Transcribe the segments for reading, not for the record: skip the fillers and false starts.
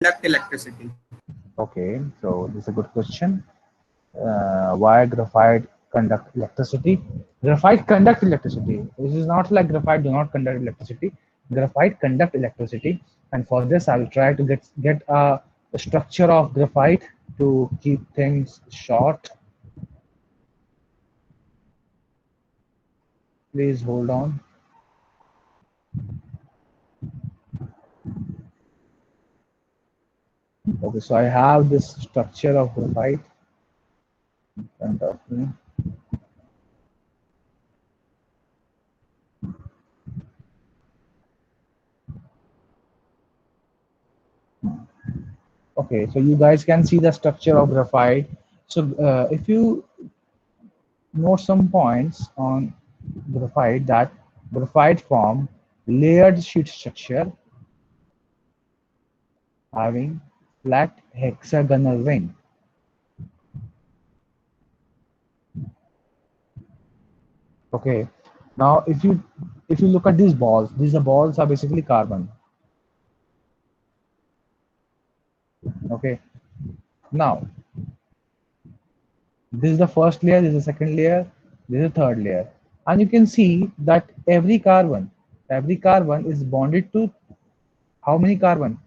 conduct electricity. Okay, so this is a good question. Why graphite conduct electricity? Graphite conduct electricity. This is not like graphite do not conduct electricity. Graphite conduct electricity, and for this I'll try to get a structure of graphite to keep things short. Please hold on. Okay, so I have this structure of graphite in front of me. Okay, so you guys can see the structure of graphite. So if you note some points on graphite, that graphite form layered sheet structure having flat hexagonal ring. Okay, now if you look at these balls are basically carbon. Okay, now this is the first layer, this is the second layer, this is the third layer, and you can see that every carbon is bonded to how many carbon?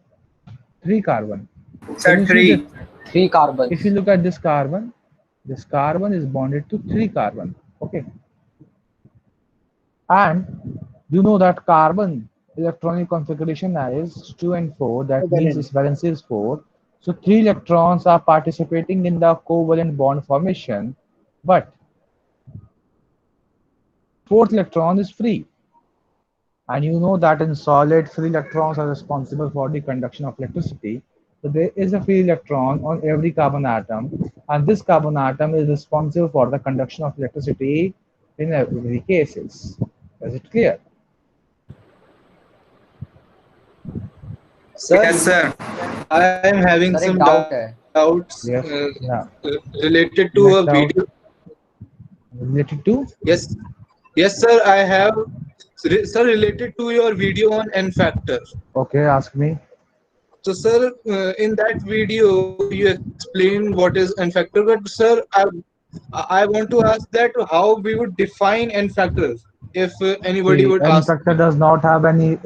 Three carbon. Can Sir, you see this? three. Three If you carbons. look at this carbon is bonded to three carbon. Okay, and you know that carbon electronic configuration is 2 and 4. That means its valency is 4. So three electrons are participating in the covalent bond formation, but fourth electron is free. And you know that in solid, free electrons are responsible for the conduction of electricity. So there is a free electron on every carbon atom, and this carbon atom is responsible for the conduction of electricity in every cases. Is it clear? Sir, Yes, sir. I am having sir some एक doubt है. doubts Yes. Yeah. related to a Next video. doubt related to. Yes, yes, sir. I have, sir, related to your video on N factor. Okay, ask me. So, sir, in that video, you explain what is N factor. But, sir, I want to ask that how we would define N factor if anybody See, would n ask factor me. does not have any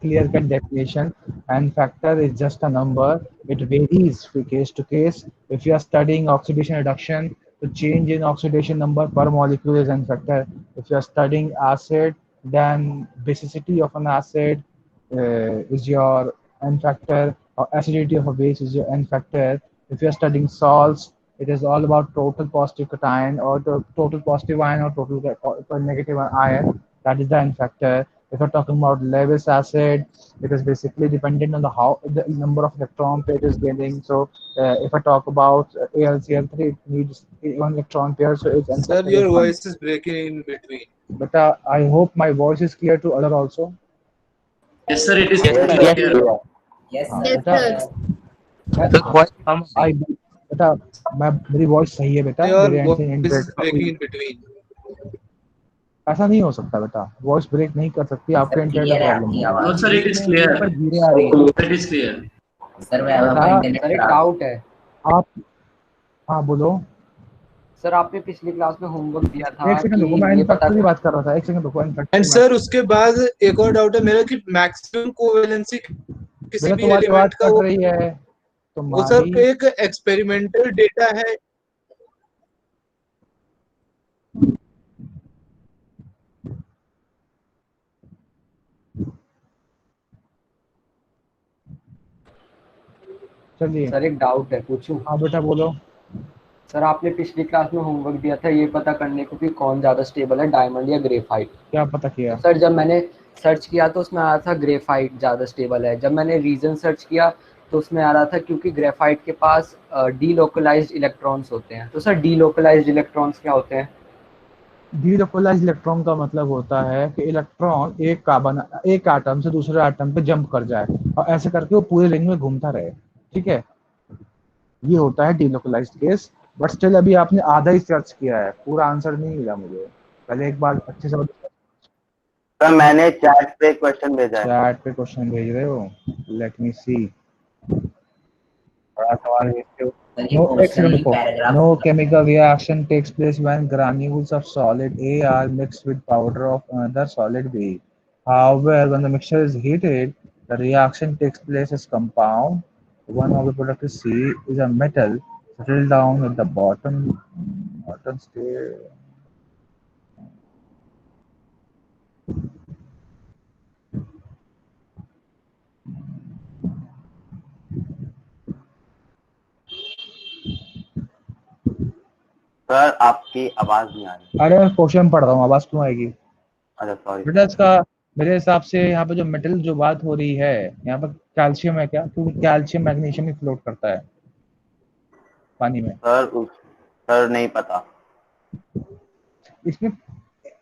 clear-cut definition. N factor is just a number. It varies from case to case. If you are studying oxidation reduction, the change in oxidation number per molecule is N factor. If you are studying acid, then basicity of an acid is your N factor, or acidity of a base is your N factor. If you are studying salts, it is all about total positive cation or the total positive ion or total negative ion. That is the N factor. If you're talking about Lewis acid, it is basically dependent on the number of electron pair it is getting. So if I talk about AlCl3, it needs one electron pair, so its N Sir, factor is your one. voice is breaking in between. But I hope my voice is clear to other also. Yes, sir, it is Yes, sir. clear. Yes, Yes, बेटा sir. sir. मैं sir voice कम आ रही आई बेटा मैं मेरी voice सही है बेटा, Your मेरे एंड से voice is इंटरनेट का breaking कोई in between. ऐसा नहीं हो सकता बेटा, वॉइस ब्रेक नहीं कर सकती, आपके सर इंटरनेट का क्लियर है प्रॉब्लम आपकी होगा। No, आवाज. sir, it बीच is में clear. यहाँ पर धीरे आ रही है It is clear. सर बेटा। सर एक डाउट है. आप हाँ बोलो। सर आपने पिछली क्लास में होमवर्क दिया था एक सेकंड रुको, मैं कि ये पता इनफैक्टर की बात कर रहा था, एक सेकंड रुको, इनफैक्टर एंड की बात। सर उसके बाद एक और डाउट है मेरा कि मैक्सिमम कोवेलेंसी किसी बेटा भी तुम्हारी आवाज एलिमेंट का कट वो रही है सर तुम्हारी। एक एक्सपेरिमेंटल डेटा है. चलिए सर एक डाउट है, पूछूं? हाँ बेटा बोलो। सर आपने पिछली क्लास में होमवर्क दिया था ये पता करने को कि कौन ज्यादा स्टेबल है, डायमंड या ग्रेफाइट. क्या पता किया? तो सर जब मैंने सर्च किया तो उसमें आया था ग्रेफाइट ज़्यादा स्टेबल है. जब मैंने रीज़न सर्च किया तो उसमें आ रहा था क्योंकि ग्रेफाइट के पास डीलोकलाइज्ड इलेक्ट्रॉन्स होते हैं. तो सर डीलोकलाइज्ड इलेक्ट्रॉन्स क्या होते हैं? डीलोकलाइज्ड इलेक्ट्रॉन का मतलब होता है कि इलेक्ट्रॉन एक एटम से दूसरे एटम पे जंप कर जाए और ऐसे करके वो पूरे रिंग में घूमता रहे। ठीक है, ये होता है डीलोकलाइज्ड केस। बट स्टिल अभी आपने आधा ही सर्च किया है, पूरा आंसर नहीं मिला मुझे। पहले एक बार अच्छे से सर मैंने चैट पे क्वेश्चन भेजा है। चैट पे क्वेश्चन भेज रहे हो, लेट मी सी। बड़ा सवाल है इसके। सर ये No, एक क्वेश्चन सेकंड नहीं, रुको। पैराग्राफ No होगा। chemical reaction takes place when granules of solid A are mixed with powder of another solid B. However, when the mixture is heated, the reaction takes place as compound. One of the product is C is a metal settled down at the bottom state. Sir आपकी आवाज नहीं आ रही। अरे मैं question पढ़ रहा हूँ, आवाज क्यों आएगी? अच्छा सॉरी बेटा सर। इसका मेरे हिसाब से यहाँ पे जो मेटल जो बात हो रही है, यहाँ पर कैल्शियम है क्या? क्योंकि कैल्शियम मैग्नीशियम ही फ्लोट करता है पानी में। सर नहीं पता। इसमें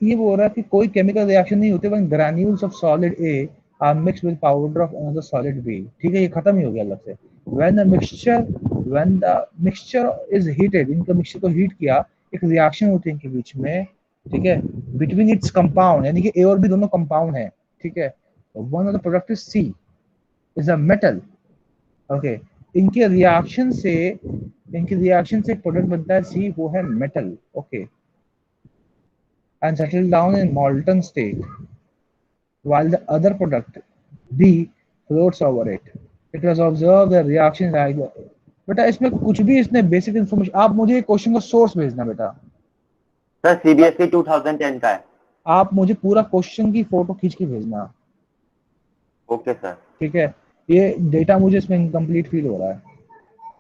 ये बोल रहा है कि कोई केमिकल रिएक्शन नहीं होते when granules of solid A are mixed with powder of another solid B. ठीक है, ये खत्म ही हो गया अलग से। When the mixture is heated, इनका मिक्सचर को हीट किया, एक रिएक्शन होती है इनके बीच में, ठीक है, बिटवीन इट्स कंपाउंड, यानी कि ए और बी दोनों कंपाउंड है, ठीक है। One of the product is C is a metal, okay. इनके रिएक्शन से एक प्रोडक्ट बनता है सी, वो है metal, okay, and settle down in molten state, while the other product B floats over it. It was observed the reaction like बेटा इसमें कुछ भी इसने बेसिक इन्फॉर्मेशन, आप मुझे क्वेश्चन का सोर्स भेजना बेटा। सर सीबीएसई 2010 का है। आप मुझे पूरा क्वेश्चन की फोटो खींच के भेजना। Okay sir. ठीक है, ये डेटा मुझे इसमें इनकम्प्लीट फील हो रहा है।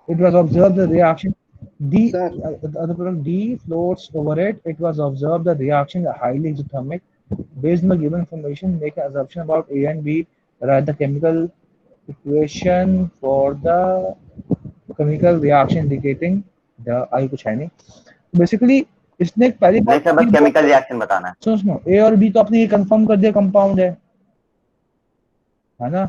It was observed the reaction D, Sir. the product D floats over it. It was observed the reaction is highly exothermic. Based on the given information, make an assumption about A and B. Write the chemical equation for the chemical reaction indicating the I कुछ है नहीं। Basically इसने पहली नहीं बात sir, बस chemical reaction बताना है। सुनो, A और B तो आपने ये कंफर्म कर दिया कंपाउंड है ना?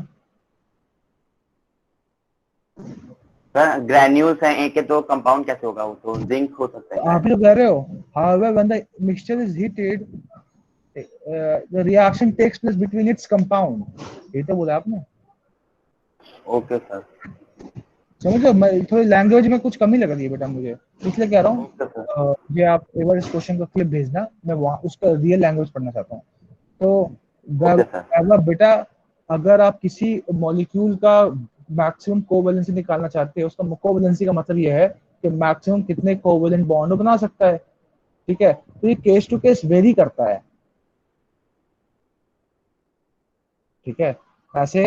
सर ग्रैन्यूल्स हैं एक के, तो कंपाउंड कैसे होगा? वो तो जिंक हो सकता है। आप ही तो कह रहे हो। However, when the mixture is heated, the reaction takes place between its compound. ये तो बोला आपने। Okay sir. समझो, मैं थोड़ी लैंग्वेज में कुछ कमी लग रही है बेटा मुझे, इसलिए कह रहा हूँ। Okay sir. ये आप एक बार इस क्वेश्चन का क्लिप भेजना, मैं वहाँ उसका रियल लैंग्वेज पढ़ना चाहता हूँ। तो ओके सर। पहला बेटा, अगर आप किसी मॉलिक्यूल का मैक्सिमम कोवैलेंसी निकालना चाहते हैं, उसका कोवैलेंसी का मतलब ये है कि मैक्सिमम कितने कोवैलेंट बॉन्ड बना सकता है, ठीक है। तो ये केस टू केस वेरी करता है, ठीक है। ऐसे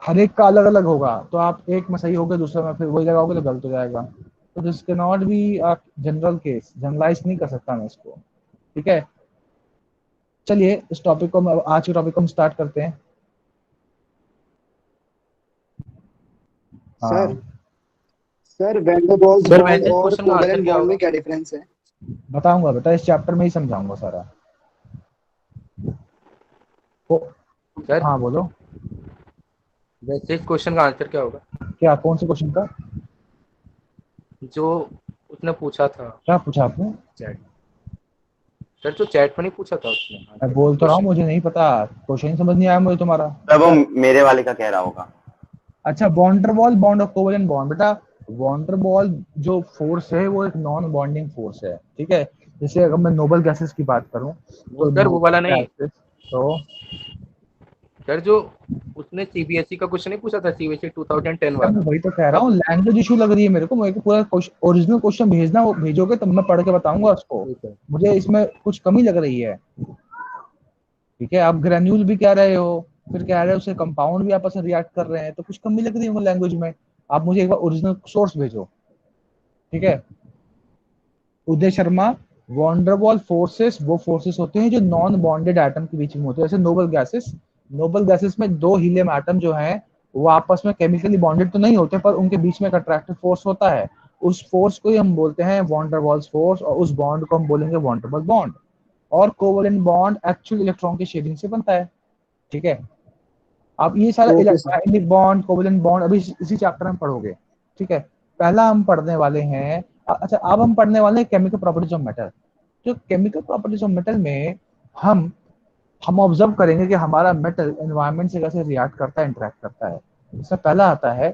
हर एक का अलग अलग होगा, तो आप एक में सही होगा, दूसरे में फिर वही लगाओगे तो गलत हो जाएगा। तो this can not be general case, generalise नहीं कर सकता मैं इसको, ठीक है। चलिए इस टॉपिक को, आज के टॉपिक को हम स्टार्ट करते हैं। सर हाँ sir van der Waals sir bond वैसे और क्वेश्चन का आंसर कोवैलेंट क्या बॉन्ड होगा? में क्या डिफरेंस है? बताऊंगा बेटा, इस चैप्टर में ही समझाऊंगा सारा। सर हाँ बोलो। वैसे इस क्वेश्चन का आंसर क्या होगा क्या, कौन से क्वेश्चन का? जो उसने पूछा था क्या पूछा आपने? चैट? सर जो चैट में नहीं पूछा था उसने मैं बोल तो रहा हूँ, मुझे नहीं पता, क्वेश्चन समझ नहीं आया मुझे तुम्हारा। सर वो मेरे वाले का कह रहा होगा। अच्छा, वॉन्डरवॉल बॉन्ड और कोवैलेंट बॉन्ड। बेटा वॉन्डरवॉल जो फोर्स है वो एक नॉन बॉन्डिंग फोर्स है, ठीक है। जैसे अगर मैं नोबल गैसेस की बात करूं वो सर वो वाला नहीं। तो सर जो उसने सीबीएसई का क्वेश्चन नहीं पूछा था, सीबीएसई 2010 मैं वाला। वही तो कह रहा हूँ, लैंग्वेज इशू लग रही है मेरे को। मेरे को पूरा ओरिजिनल क्वेश्चन भेजना, वो भेजोगे तब मैं पढ़ के बताऊंगा उसको। ठीक है। मुझे इसमें कुछ कमी लग रही है, ठीक है। आप ग्रेन्यूल भी कह रहे हो, फिर कह रहे हो उसे कंपाउंड भी आपस में रिएक्ट कर रहे हैं, तो कुछ कमी लग रही है लैंग्वेज में। आप मुझे एक बार ओरिजिनल सोर्स भेजो, ठीक है। उदय शर्मा, वॉन्डरवॉल फोर्सेस वो फोर्सेस होते हैं जो नॉन बॉन्डेड एटम के बीच में होते हैं। जैसे नोबल गैसेस में दो हीलियम एटम जो हैं वो आपस में केमिकली बॉन्डेड तो नहीं होते, पर उनके बीच में एक अट्रैक्टिव फोर्स होता है। उस फोर्स को ही हम बोलते हैं वॉन्डरवॉल्स फोर्स, और उस बॉन्ड को हम बोलेंगे वॉन्डरवॉल बॉन्ड। और कोवैलेंट बॉन्ड एक्चुअल इलेक्ट्रॉन की शेयरिंग से बनता है, ठीक है। आप ये सारा okay sir. Ionic bond, covalent bond अभी इसी चैप्टर में पढ़ोगे, ठीक है। पहला हम पढ़ने वाले हैं, अच्छा अब हम पढ़ने वाले हैं केमिकल प्रॉपर्टीज ऑफ मेटल। जो केमिकल प्रॉपर्टीज ऑफ मेटल में हम ऑब्जर्व करेंगे कि हमारा मेटल एनवायरनमेंट से कैसे रिएक्ट करता है, इंटरेक्ट करता है। इसमें पहला आता है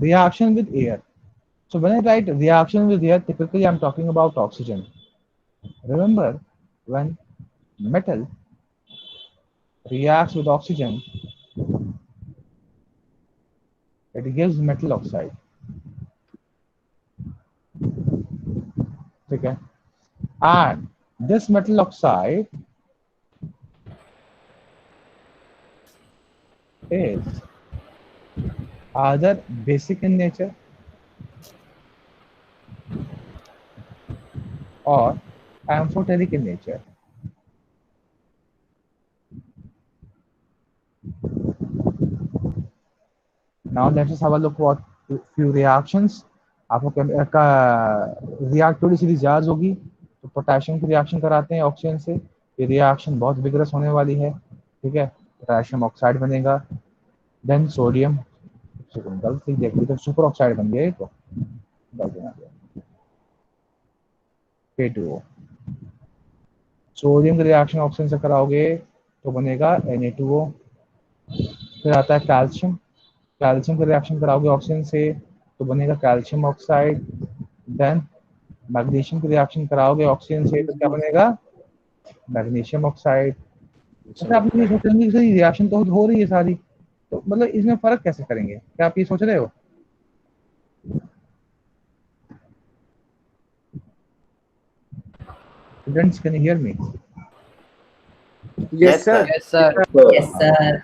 reaction with air. So when I write reaction with air, typically I'm talking about oxygen. Remember, when metal reacts with oxygen, it gives metal oxide. Okay, and this metal oxide is either basic in nature or amphoteric in nature. Now let us have a look at few reactions. आपको react थोड़ी सी recharge होगी तो potassium की reaction कराते हैं oxygen से। ये reaction बहुत विग्रस होने वाली है, ठीक है। पोटेशियम ऑक्साइड बनेगा, देन सोडियम, गलती देखिए तो सुपर ऑक्साइड बन गया, ये तो गलती ना K2O। सोडियम की रिएक्शन ऑक्सीजन से कराओगे तो बनेगा Na2O। फिर आता है कैल्शियम, कैल्शियम की रिएक्शन कराओगे ऑक्सीजन से तो बनेगा कैल्शियम ऑक्साइड। देन मैग्नीशियम की रिएक्शन कराओगे ऑक्सीजन से तो क्या बनेगा, मैग्नीशियम ऑक्साइड। अच्छा आप ये सोच रहे हैं कि रिएक्शन तो हो रही है सारी, तो मतलब इसमें फर्क कैसे करेंगे, क्या आप ये सोच रहे हो? Students can you hear me? Yes, sir. Yes, sir. Yes, sir.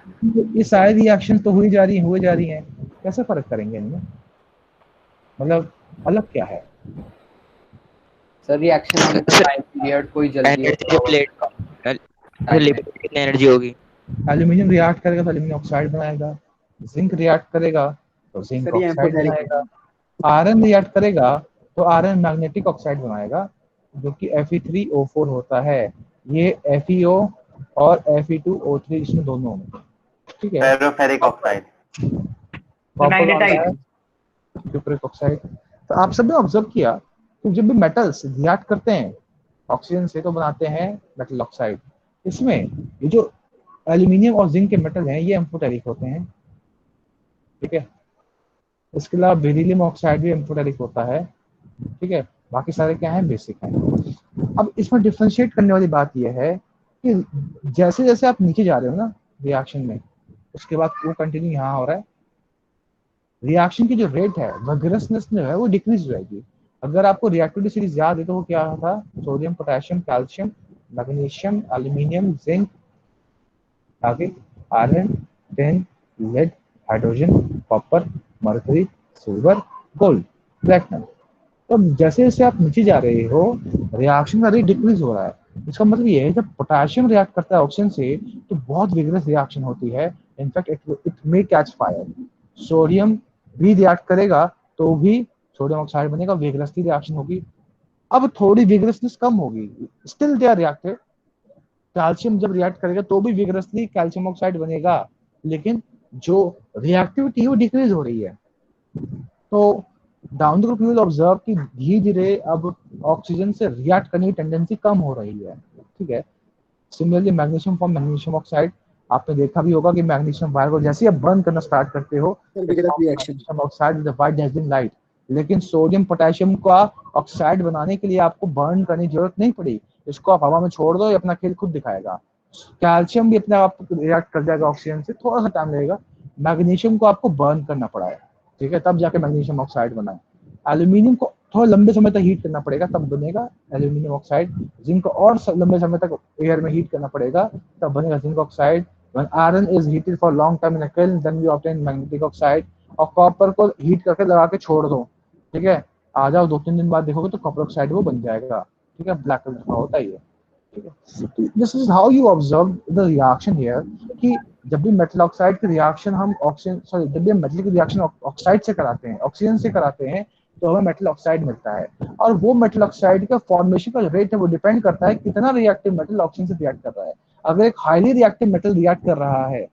ये सारी रिएक्शन तो हुई जा रही हैं, कैसे फर्क करेंगे इनमें, मतलब अलग क्या है? सर रिएक्शन होने का टाइम पीरियड कोई जल्दी एनर्जी प्लेट कितनी एनर्जी होगी? एल्यूमिनियम रिएक्ट करेगा तो एल्यूमिनियम ऑक्साइड बनाएगा, जिंक रिएक्ट करेगा तो जिंक सर, ये ऑक्साइड amphoteric बनाएगा, आयरन रिएक्ट करेगा तो आयरन मैग्नेटिक ऑक्साइड बनाएगा जो कि Fe3O4 होता है। ये FeO और Fe2O3 इसमें दोनों में, ठीक है। फेरोफेरिक ऑक्साइड, मैग्नेटाइट। सुपरिक ऑक्साइड। तो आप सबने ऑब्जर्व किया कि जब भी मेटल्स रिएक्ट करते हैं ऑक्सीजन से तो बनाते हैं मेटल ऑक्साइड। इसमें ये जो एल्यूमिनियम और जिंक के मेटल हैं ये एम्फोटेरिक होते हैं, ठीक है। इसके अलावा बेरिलियम ऑक्साइड भी एम्फोटेरिक होता है, ठीक है। बाकी सारे क्या हैं, बेसिक हैं। अब इसमें डिफरेंशिएट करने वाली बात यह है कि जैसे जैसे आप नीचे जा रहे हो ना रिएक्शन में, उसके बाद वो कंटिन्यू यहाँ हो रहा है, रिएक्शन की जो रेट है वगरसनेस जो है वो डिक्रीज हो जाएगी। अगर आपको रिएक्टिविटी सीरीज याद है तो वो क्या था, sodium, potassium, calcium, magnesium, aluminium, zinc, आगे iron, tin, lead, hydrogen, copper, mercury, silver, gold, platinum. तो जैसे जैसे आप नीचे जा रहे हो रिएक्शन का रेट डिक्रीज हो रहा है। इसका मतलब ये है जब पोटेशियम रिएक्ट करता है ऑक्सीजन से तो बहुत विग्रस रिएक्शन होती है, in fact it may catch fire. Sodium भी रिएक्ट करेगा तो भी सोडियम ऑक्साइड बनेगा, विग्रसली रिएक्शन होगी। अब थोड़ी विग्रसनेस कम होगी, still they are reactive. Calcium जब रिएक्ट करेगा तो भी विग्रसली कैल्शियम ऑक्साइड बनेगा, लेकिन जो रिएक्टिविटी है वो डिक्रीज हो रही है। तो down the group you will observe कि धीरे धीरे अब ऑक्सीजन से रिएक्ट करने की टेंडेंसी कम हो रही है, ठीक है। Similarly magnesium form magnesium oxide, आपने देखा भी होगा कि मैग्नीशियम वायर को जैसे ही आप बर्न करना स्टार्ट करते हो magnesium oxide with white dazzling light, लेकिन सोडियम पोटेशियम का ऑक्साइड बनाने के लिए आपको बर्न करने की जरूरत नहीं पड़ी, इसको आप हवा में छोड़ दो, ये अपना खेल खुद दिखाएगा। कैल्शियम भी अपने आप रिएक्ट कर जाएगा ऑक्सीजन से, थोड़ा सा टाइम लगेगा। मैग्नीशियम को आपको बर्न करना पड़ा है, ठीक है, तब जाके मैग्नीशियम ऑक्साइड बना है। एल्यूमिनियम को थोड़ा लंबे समय तक हीट करना पड़ेगा तब बनेगा एल्यूमिनियम ऑक्साइड। जिंक को और लंबे समय तक एयर में हीट करना पड़ेगा तब बनेगा zinc oxide. When iron is heated for long time in a kiln, then you obtain magnetic oxide। और कॉपर को हीट करके लगा के छोड़ दो, ठीक है, आ जाओ 2-3 दिन बाद देखोगे तो कॉपर ऑक्साइड वो बन जाएगा, ठीक है, ब्लैक कलर का होता ही है, ठीक है। This is how you observe the reaction here कि जब भी मेटल ऑक्साइड की रिएक्शन हम ऑक्सीजन जब भी हम मेटल की रिएक्शन ऑक्साइड से कराते हैं, ऑक्सीजन से कराते हैं, तो हमें मेटल ऑक्साइड मिलता है। और वो मेटल ऑक्साइड का फॉर्मेशन का रेट है वो डिपेंड करता है कितना रिएक्टिव मेटल ऑक्सीजन से रिएक्ट कर रहा है। अगर एक हाईली रिएक्टिव मेटल रिएक्ट कर रहा है,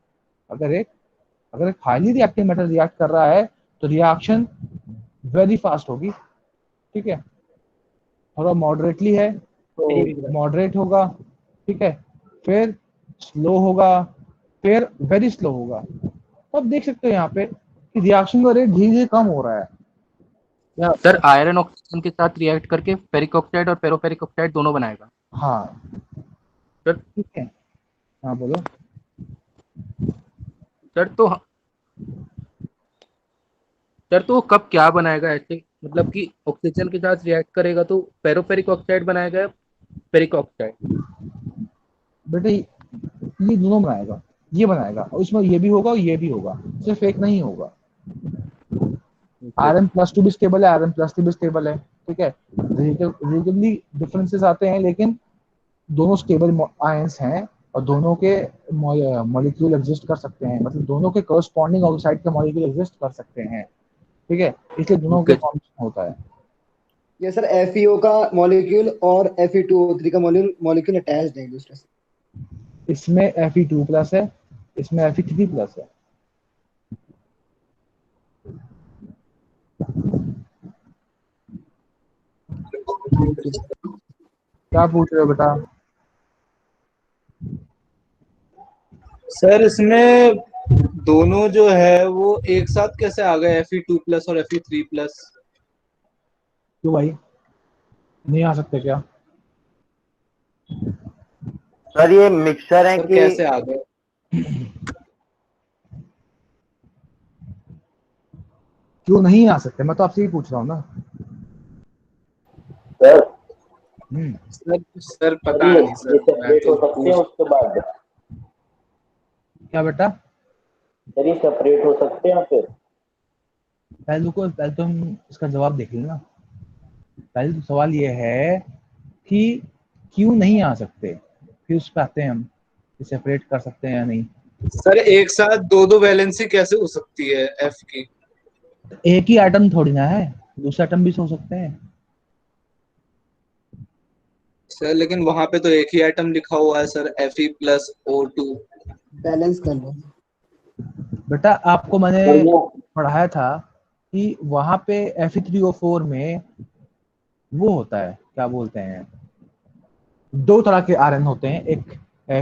अगर एक हाईली रिएक्टिव मेटल रिएक्ट कर रहा है तो रिएक्शन वेरी फास्ट होगी, ठीक है। थोड़ा मॉडरेटली है तो मॉडरेट होगा, ठीक है, फिर स्लो होगा, फिर वेरी स्लो होगा। तो आप देख सकते हो यहाँ पे रिएक्शन का रेट धीरे धीरे कम हो रहा है या सर आयरन ऑक्सीजन के साथ रिएक्ट करके फेरिक ऑक्साइड और पेरोफेरिक ऑक्साइड दोनों बनाएगा। हाँ सर ठीक है। हाँ बोलो। सर तो वो कब क्या बनाएगा ऐसे, मतलब कि ऑक्सीजन के साथ रिएक्ट करेगा तो पेरोफेरिक ऑक्साइड बनाएगा या फेरिक ऑक्साइड? बेटे ये दोनों बनाएगा, ये बनाएगा और इसमें ये भी होगा और ये भी होगा, सिर्फ एक नहीं होगा। Rn+2 भी स्टेबल है, Rn+3 भी स्टेबल है, ठीक है। रिलेटिवली डिफरेंसेस आते हैं लेकिन दोनों स्टेबल आयंस हैं और दोनों के मॉलिक्यूल एग्जिस्ट कर सकते हैं, मतलब दोनों के कॉरस्पॉन्डिंग ऑक्साइड के मॉलिक्यूल एग्जिस्ट कर सकते हैं, ठीक है, इसलिए दोनों के फॉर्मेशन होता है। ये सर FeO का मॉलिक्यूल और Fe2O3 का मॉलिक्यूल अटैच्ड है एक दूसरे से। इसमें Fe2+ है, इसमें Fe3+ है। क्या पूछ रहे हो बेटा? सर इसमें दोनों जो है वो एक साथ कैसे आ गए, Fe2+ और Fe3+? क्यों भाई, नहीं आ सकते क्या? सर ये मिक्सचर है सर कि कैसे आ गए? क्यों नहीं आ सकते, मैं तो आपसे ही पूछ रहा हूँ ना। सर सर पता नहीं सर, मैं तो पूछ। उसके बाद क्या बेटा? सर ये सेपरेट हो सकते हैं फिर? पहले तो हम इसका जवाब देख लेना। पहले तो सवाल ये है कि क्यों नहीं आ सकते, फिर उस पर आते हैं हम कि सेपरेट कर सकते हैं या नहीं। सर एक साथ दो वैलेंसी कैसे हो सकती है F की? एक ही एटम थोड़ी ना है, दूसरे एटम भी हो सकते हैं। सर लेकिन वहां पे तो एक ही एटम लिखा हुआ है सर, Fe+O2। बैलेंस कर लो। बेटा आपको मैंने पढ़ाया था कि वहां पे Fe3O4 में वो होता है, क्या बोलते हैं, दो तरह के आयरन होते हैं, एक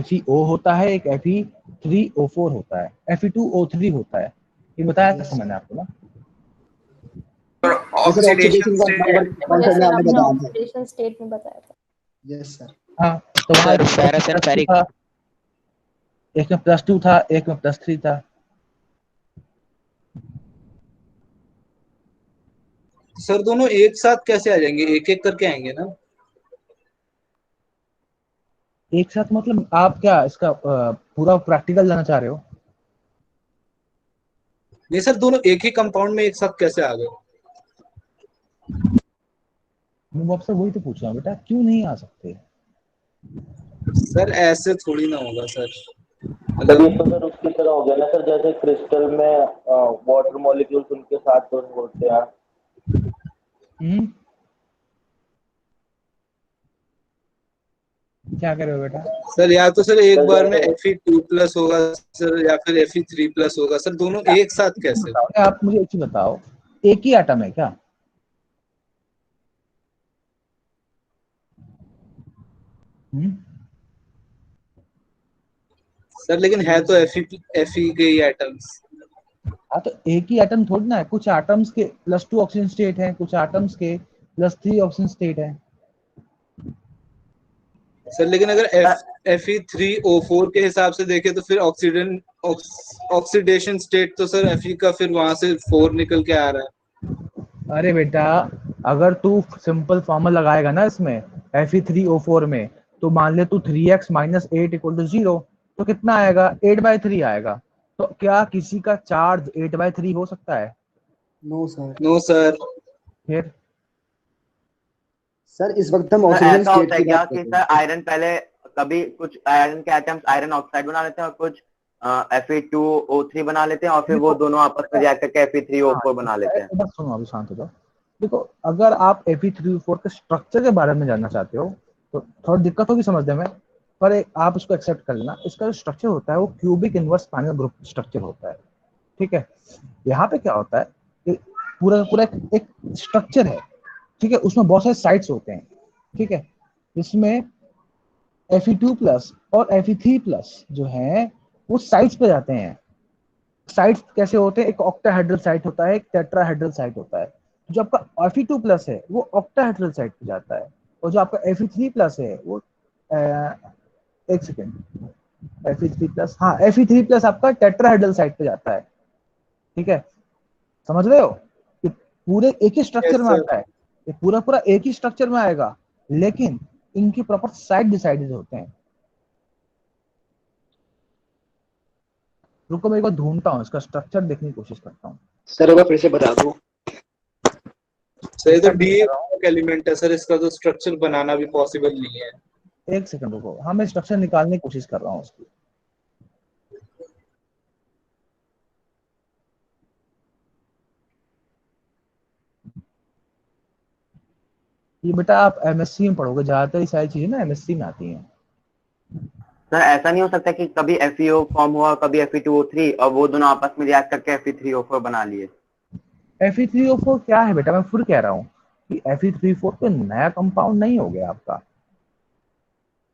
FeO होता है, एक Fe3O4 होता है, Fe2O3 होता है, ये बताया था मैंने आपको ना। ये सर ऑक्सीडेशन ऑक्सीडेशन का नंबर कौन सा यस में सर, आपने आपने बताया था। ऑक्सीडेशन स्टेट में बताया था। Yes sir. हाँ तो वहाँ सर फेरस एंड फेरिक। था, एक में +2 था, एक में +3 था। सर दोनों एक साथ कैसे आ जाएंगे, एक एक करके आएंगे ना? एक साथ मतलब आप क्या इसका पूरा प्रैक्टिकल जाना चाह रहे हो? नहीं सर, दोनों एक ही कंपाउंड में एक साथ कैसे आ गए? मैं आपसे वही तो पूछ रहा हूँ बेटा, क्यों नहीं आ सकते? सर ऐसे थोड़ी ना होगा सर, तब ये मतलब तो सर उसकी तरह हो गया ना सर, जैसे क्रिस्टल में वाटर मॉलिक्यूल्स उनके साथ तो होते हैं। क्या कर रहे हो बेटा? सर या तो सर एक बार में Fe2+ होगा सर, या फिर Fe3+ होगा सर, दोनों एक साथ कैसे? बताओ, आप मुझे एक चीज बताओ, एक ही एटम है क्या? सर लेकिन है तो Fe के ही एटम्स। हाँ तो एक ही एटम थोड़ी ना है, कुछ एटम्स के +2 ऑक्सीजन स्टेट है, कुछ एटम्स के +3 ऑक्सीजन स्टेट है। सर लेकिन अगर Fe3O4 के हिसाब से देखें तो फिर ऑक्सीडेशन स्टेट तो सर Fe का फिर वहां से 4 निकल के आ रहा है। अरे बेटा अगर तू सिंपल फॉर्मूला लगाएगा ना इसमें Fe3O4 में, तो मान ले तू 3x - 8 = 0, तो कितना आएगा? 8/3 आएगा। तो क्या किसी का चार्ज 8/3 हो सकता है? No sir. No sir. फिर सर इस वक्त हम सर ऑक्सीजन ऐसा स्टेट होता है की क्या बात कर कि रहे सर हैं। आयरन पहले, कभी कुछ आयरन के एटम्स आयरन ऑक्साइड बना लेते हैं और कुछ Fe2O3 बना लेते हैं और फिर वो देखो दोनों आपस में रिएक्ट करके हाँ, Fe3O4 बना लेते हैं। बस सुनो, अभी शांत हो जाओ। देखो अगर आप Fe3O4 के स्ट्रक्चर के बारे में जानना चाहते हो तो थोड़ी दिक्कत होगी समझने में, पर आप उसको एक्सेप्ट कर लेना। इसका जो स्ट्रक्चर होता है वो cubic inverse panel group structure होता है, ठीक है। यहाँ पे क्या होता है कि पूरा का पूरा एक स्ट्रक्चर है, ठीक है, उसमें बहुत सारे साइट्स होते हैं, ठीक है, जिसमें Fe2+ और Fe3+ जो है वो साइट्स पे जाते हैं, साइट्स कैसे होते हैं, एक ऑक्टाहेड्रल साइट होता है, एक टेट्राहेड्रल साइट होता है। जो आपका Fe2+ है वो ऑक्टाहेड्रल साइट पे जाता है, और जो आपका Fe3+ है वो एक सेकेंड, Fe3+, हाँ Fe3+ आपका टेट्राहेड्रल साइट पे जाता है। ठीक है, समझ रहे हो? ये पूरे एक ही स्ट्रक्चर Yes, में sir. आता है, ये पूरा पूरा एक ही स्ट्रक्चर में आएगा, लेकिन इनकी प्रॉपर साइट डिसाइडेड होते हैं। रुको मैं एक बार ढूंढता हूँ, इसका स्ट्रक्चर देखने की कोशिश करता हूँ। सर एक बार फिर से बता दो। सर ये तो इसका डी एलिमेंट है सर, इसका तो स्ट्रक्चर बनाना भी पॉसिबल नहीं है। एक सेकंड रुको, हाँ मैं स्ट्रक्चर निकालने की कोशिश कर रहा हूँ उसकी। ये बेटा आप एमएससी में पढ़ोगे, ज्यादातर ये सारी चीजें ना एमएससी में आती हैं। सर ऐसा नहीं हो सकता कि कभी FeO फॉर्म हुआ, कभी Fe2O3 और वो दोनों आपस में रिएक्ट करके Fe3O4 बना लिए? Fe3O4 क्या है बेटा, मैं फिर कह रहा हूँ कि Fe3O4 तो नया कंपाउंड नहीं हो गया आपका,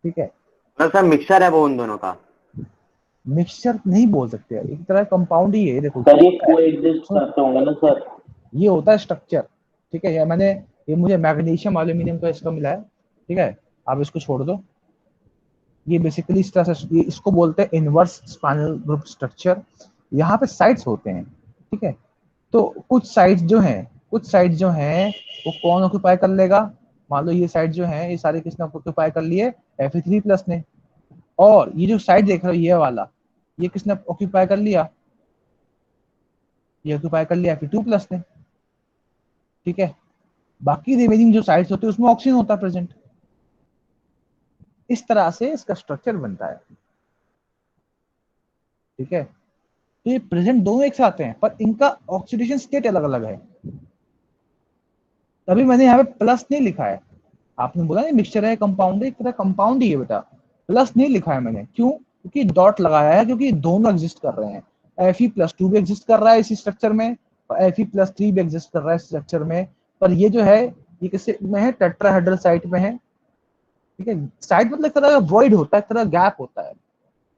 ठीक है? मतलब सर मिक्सचर है वो उन दोनों का? मिक्सचर नहीं बोल सकते, एक तरह कंपाउंड ही है। देखो सर ये कोएग्जिस्ट करते होंगे ना सर? ये होता है स्ट्रक्चर, ठीक है? ये मुझे मैग्नीशियम एल्यूमिनियम का इसका मिला है, ठीक है? आप इसको छोड़ दो। ये बेसिकली इस तरह से, ये इसको बोलते हैं इनवर्स स्पाइनल ग्रुप स्ट्रक्चर। यहाँ पे साइट्स होते हैं, ठीक है? तो कुछ साइट्स जो हैं वो कौन ऑक्यूपाई कर लेगा? मान लो ये साइट जो है, ये सारे किसने ऑक्यूपाई कर लिए? Fe3+ ने। और ये जो साइट देख रहे हो ये वाला, ये किसने ऑक्यूपाई कर लिया? ये ऑक्यूपाई कर लिया Fe2+ ने, ठीक है? बाकी रिमेनिंग जो साइट्स होती है उसमें ऑक्सीजन होता है प्रेजेंट। इस तरह से इसका स्ट्रक्चर बनता है, ठीक है? तो ये प्रेजेंट दोनों एक साथ हैं, पर इनका ऑक्सीडेशन स्टेट अलग अलग है। तभी मैंने यहाँ पे प्लस नहीं लिखा है। आपने बोला ना मिक्सचर है, कंपाउंड है, एक तरह कंपाउंड ही है बेटा, प्लस नहीं लिखा है मैंने। क्यों? क्योंकि डॉट लगाया है, क्योंकि दोनों एग्जिस्ट कर रहे हैं। Fe+2 भी एग्जिस्ट कर रहा है इसी स्ट्रक्चर में, और Fe+3 भी एग्जिस्ट कर रहा है इस स्ट्रक्चर में। पर ये जो है ये किससे में है? टेट्राहेड्रल साइट में है, ठीक है? साइट मतलब एक तरह का वॉइड होता है, एक तरह गैप होता है।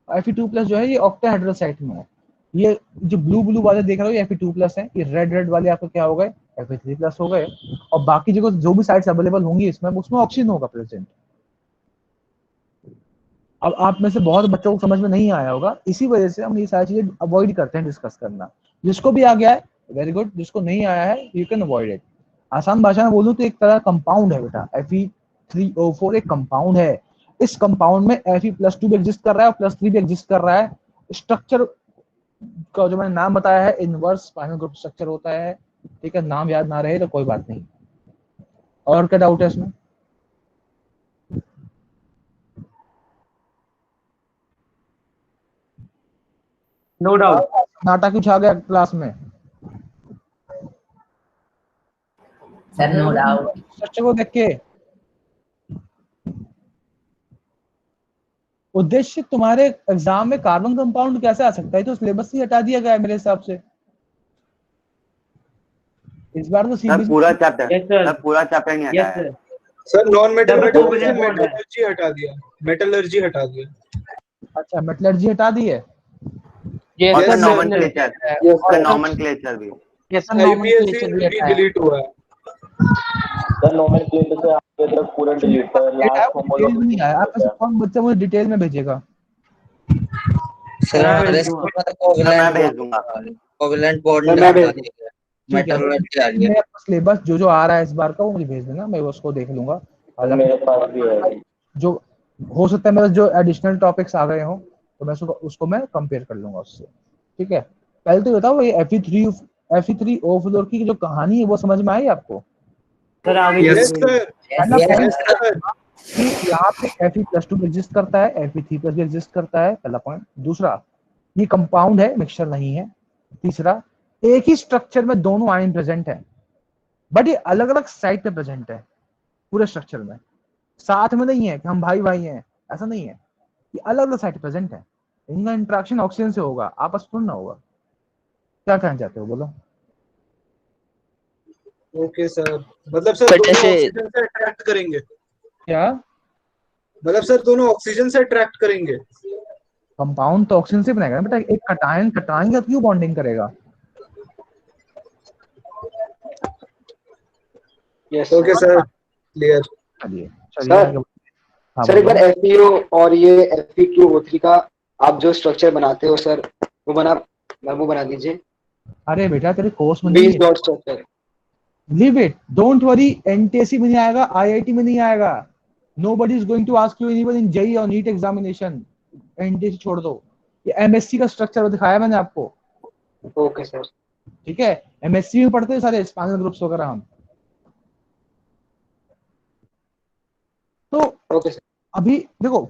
Fe2+ जो है ये ऑक्टाहेड्रल साइट में है। ये जो ब्लू ब्लू वाले देख रहे हो ये Fe2+ है, ये रेड रेड वाले आपको क्या हो गए? Fe3+ हो गए। और बाकी जगह जो भी साइट्स अवेलेबल होंगी इसमें, उसमें ऑक्सीजन होगा प्रेजेंट। अब आप में से बहुत बच्चों को समझ में नहीं आया होगा, इसी वजह से हम ये सारी चीजें अवॉइड करते हैं डिस्कस करना। जिसको भी आ गया है वेरी गुड, जिसको नहीं आया है यू कैन अवॉइड इट। आसान भाषा में बोलूं तो एक तरह कंपाउंड है बेटा, Fe3O4 एक कंपाउंड है। इस कंपाउंड में Fe+2 भी एग्जिस्ट कर रहा है और +3 भी एग्जिस्ट कर रहा है। स्ट्रक्चर का जो मैंने नाम बताया है इनवर्स स्पाइनल ग्रुप स्ट्रक्चर होता है, ठीक है? नाम याद ना रहे तो कोई बात नहीं। और क्या डाउट है इसमें? नो डाउट नाटक उठा गया क्लास में। Sir, no doubt. स्ट्रक्चर को देख के उद्देश्य तुम्हारे एग्जाम में कार्बन कंपाउंड कैसे आ सकता है, तो सिलेबस ही हटा दिया गया है मेरे हिसाब से इस बार तो। सर पूरा चैप्टर, Yes, sir. सर पूरा चैप्टर नहीं यस आता है। Sir. Sir non metal Double covalent bond है। मेटलर्जी हटा दिया, मेटलर्जी हटा दिया। अच्छा मेटलर्जी हटा दी है। ये और Yes, sir sir. Nomenclature, Yes, और sir. नॉमेनक्लेचर भी। ये सब IPSC नॉमेनक्लेचर भी हटाया है। डिलीट हुआ है। सर नोमेनक्लेचर से आगे तक पूरा डिलीट है, लास्ट डिटेल में नहीं आया, आप ऐसे कौन बच्चा मुझे डिटेल में भेजेगा? सर मैं हमारे भेज स्कूल दूंगा। में तो सर मैं भेज दूंगा। कोवेलेंट बॉन्ड सर, मैं हटा भेज- दिया गया, ठीक है, मेटलर्जी आ गया। मैं आपका सिलेबस जो आ रहा है इस बार का वो मुझे भेज देना, मैं उसको देख लूंगा। सर मेरे पास भी है। जो हो सकता है मेरे जो एडिशनल टॉपिक्स आ गए हों तो मैं उसको मैं कंपेयर कर लूंगा उससे, ठीक है? पहले तो बताओ ये Fe3O4 की जो कहानी है वो समझ में आई आपको? सर आगे यस देखिए। सर, पहला Yes, पॉइंट सर। कि यहाँ पे Fe+2 भी एग्जिस्ट करता है, Fe3+ भी एग्जिस्ट करता है, पहला पॉइंट। दूसरा, ये कंपाउंड है, मिक्सचर नहीं है। तीसरा, एक ही स्ट्रक्चर में दोनों आयन प्रेजेंट है, बट ये अलग अलग साइट पे प्रेजेंट है पूरे स्ट्रक्चर में। साथ में नहीं है कि हम भाई भाई हैं, ऐसा नहीं है। ये अलग अलग साइट प्रेजेंट है, इनका इंटरेक्शन ऑक्सीजन से होगा, आपस में ना होगा। क्या कहना चाहते हो बोलो? ओके सर, मतलब सर But दोनों जैसे- ऑक्सीजन से अट्रैक्ट करेंगे? क्या मतलब सर दोनों ऑक्सीजन से अट्रैक्ट करेंगे? कंपाउंड तो ऑक्सीजन से बनेगा ना बेटा, एक कटायन कटायन का क्यों बॉन्डिंग करेगा? Yes okay sir, clear. चलिए सर आगे हाँ सर एक बोलो। बार FeO और ये Fe2O3 का आप जो स्ट्रक्चर बनाते हो सर, वो बना दीजिए, अरे बेटा तेरे कोर्स में नहीं बेस है, dot structure. Leave it, don't worry, NTSC में नहीं आएगा, आईआईटी में नहीं आएगा, nobody is going to ask you even in JEE और नीट एग्जामिनेशन, एनटीएससी छोड़ दो, ये एमएससी का स्ट्रक्चर दिखाया मैंने आपको, ओके सर। ठीक है? एमएससी में पढ़ते हैं सारे स्पाइनल ग्रुप्स वगैरह हम। तो ओके सर। अभी देखो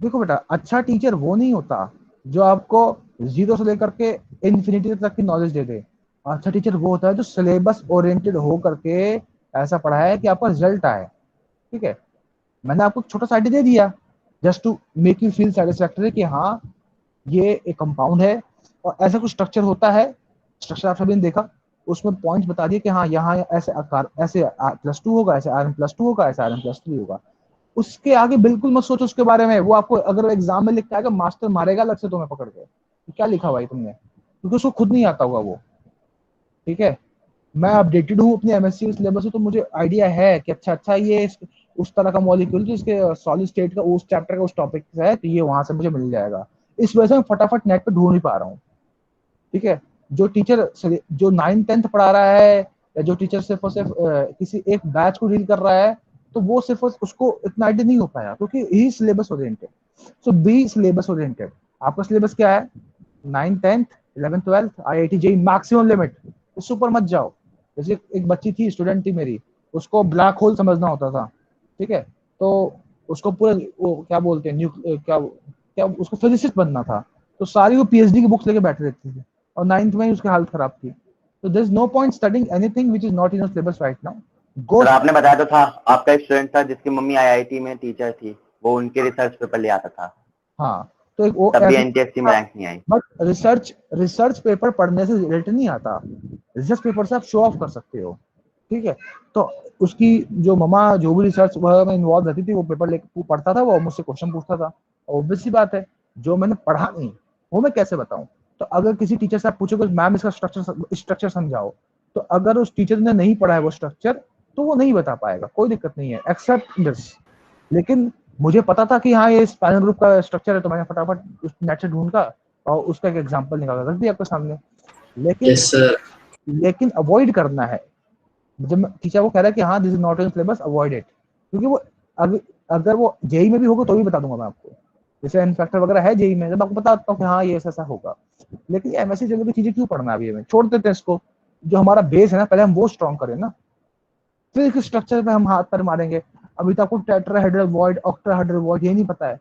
देखो बेटा, अच्छा टीचर वो नहीं होता जो आपको जीरो से लेकर के इन्फिनिटी तक की नॉलेज दे दे। अच्छा टीचर वो होता है जो सिलेबस ओरिएंटेड हो करके ऐसा पढ़ाए कि आपका रिजल्ट आए, ठीक है? मैंने आपको छोटा सा आइडिया दे दिया just to make you feel satisfactory कि हाँ ये एक कंपाउंड है और ऐसा कुछ स्ट्रक्चर होता है, स्ट्रक्चर आप सभी ने देखा, उसमें पॉइंट्स बता दिए कि हाँ यहाँ ऐसे आकार, ऐसे +2 होगा, ऐसे Rn+2 होगा, ऐसे Rn+3 होगा। उसके आगे बिल्कुल मत सोचो उसके बारे में, वो आपको अगर एग्जाम में लिख के आएगा मास्टर मारेगा अलग से तुम्हें पकड़ के, क्या लिखा भाई तुमने, क्योंकि उसको खुद नहीं आता होगा वो, ठीक है? मैं अपडेटेड हूँ अपने एमएससी सिलेबस से, तो मुझे आइडिया है कि अच्छा ये उस तरह का मॉलिक्यूल जिसके सॉलिड स्टेट का उस चैप्टर का उस टॉपिक से है, तो ये वहां से मुझे मिल जाएगा। इस वजह से मैं फटाफट नेट पे ढूंढ नहीं पा रहा हूँ, ठीक है? जो टीचर जो 9th-10th पढ़ा रहा है या जो टीचर सिर्फ और सिर्फ किसी एक बैच को डील कर रहा है, तो वो सिर्फ उसको इतना आइडिया नहीं हो पाया क्योंकि ही सिलेबस ओरिएंटेड। सो बी सिलेबस ओरिएंटेड। आपका सिलेबस क्या है? 9th 10th 11th 12th IIT JEE maximum limit, इससे ऊपर मत जाओ। जैसे एक बच्ची थी, स्टूडेंट थी मेरी, उसको ब्लैक होल समझना होता था, ठीक है? तो उसको पूरा वो क्या बोलते हैं क्या क्या उसको फिजिसिस्ट बनना था, तो सारी वो पीएचडी की बुक्स लेके बैठे रहती थी और 9th में ही उसकी हालत खराब थी। तो there is no point studying anything which is not in your syllabus right now. Go. Sir आपने बताया तो था, आपका एक स्टूडेंट था जिसकी मम्मी आईआईटी में टीचर थी, वो उनके रिसर्च पेपर ले आता था, हाँ, तो एक वो तब भी ऐसा, एनटीएससी में रैंक नहीं आई। बट रिसर्च पेपर पढ़ने से रिजल्ट नहीं आता, रिसर्च पेपर से आप शो ऑफ कर सकते हो, ठीक है? तो उसकी जो ममा जो भी रिसर्च में इन्वॉल्व रहती थी, वो पेपर लेके पढ़ता था, वो मुझसे क्वेश्चन पूछता था। ऑब्वियस सी बात है, जो मैंने पढ़ा नहीं वो मैं कैसे बताऊं? तो अगर किसी टीचर से आप पूछोगे मैम इसका स्ट्रक्चर समझाओ, तो अगर उस टीचर ने नहीं पढ़ा है वो स्ट्रक्चर, तो वो नहीं बता पाएगा, कोई दिक्कत नहीं है, एक्सेप्ट दिस। लेकिन मुझे पता था कि हाँ ये स्पाइनल ग्रुप का स्ट्रक्चर है, तो मैंने फटाफट उस नेट से ढूंढा और उसका एक एग्जांपल निकाल रख दिया आपके सामने। लेकिन लेकिन अवॉइड करना है, जब टीचर वो कह रहा है कि हाँ this is not in syllabus, avoid it, क्योंकि वो अगर वो जेई में भी होगा तो भी बता दूंगा मैं आपको, जैसे एन फैक्टर वगैरह है जेई में, जब आपको बताता हूँ कि हाँ ये ऐसा होगा। लेकिन एमएससी लेवल की चीजें क्यों पढ़ना अभी हमें, छोड़ देते हैं इसको। जो हमारा बेस है ना, पहले हम वो स्ट्रॉन्ग करें ना, फिर इस स्ट्रक्चर पे हम हाथ पैर मारेंगे। अभी तो आपको टेट्राहेड्रल वॉइड, ऑक्टाहेड्रल वॉइड ये नहीं पता है।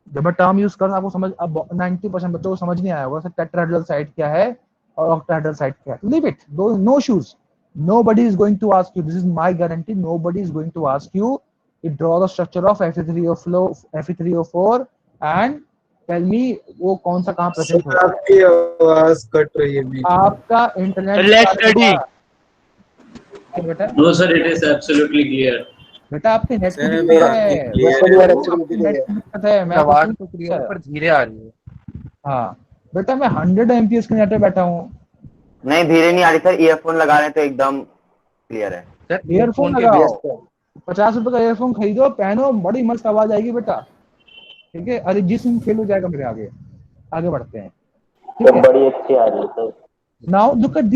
जब मैं टर्म यूज कर आपको समझ, अब 90% बच्चों को समझ नहीं आया होगा टेट्राहेड्रल साइट क्या है और ऑक्टाहेड्रल साइट क्या है। Leave it, no issues, nobody is going to ask you, this is my guarantee, nobody is going to ask you to draw the structure of Fe3O4 and tell me वो कौन सा कहाँ present होता है। आपकी आवाज कट रही है मेरी। आपका इंटरनेट बेटा, No, sir, it is absolutely clear. बेटा आपके नेट की सर, दिक्कत आपकी है, clear आपकी नेट की दिक्कत है, मैं आवाज आपको तो क्लियर पर धीरे आ रही है। हाँ बेटा, मैं 100 MPS के नेट पे बैठा हूँ। नहीं धीरे नहीं आ रही सर, ईयरफोन लगा रहे हैं तो एकदम क्लियर है। सर ईयरफोन के लगाओ, 50 रुपए का ईयरफोन खरीदो, पहनो, बड़ी मस्त आवाज आएगी बेटा, ठीक है? अरिजीत सिंह फेल हो जाएगा मेरे आगे। आगे बढ़ते हैं, ठीक है? बड़ी अच्छी आ रही है sir. Now look at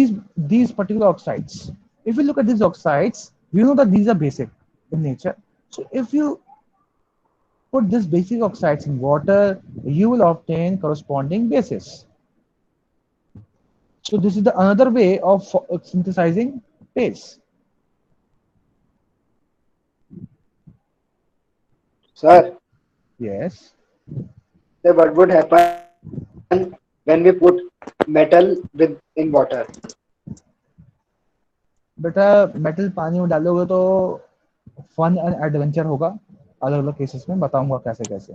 these particular oxides. If you look at these oxides, you know that these are basic in nature. So if you put these basic oxides in water, you will obtain corresponding bases. So this is the another way of synthesizing base. Sir, Yes. so what would happen when we put metal in water? बेटा metal पानी में डालोगे तो fun and adventure होगा, अलग अलग cases में बताऊंगा कैसे कैसे।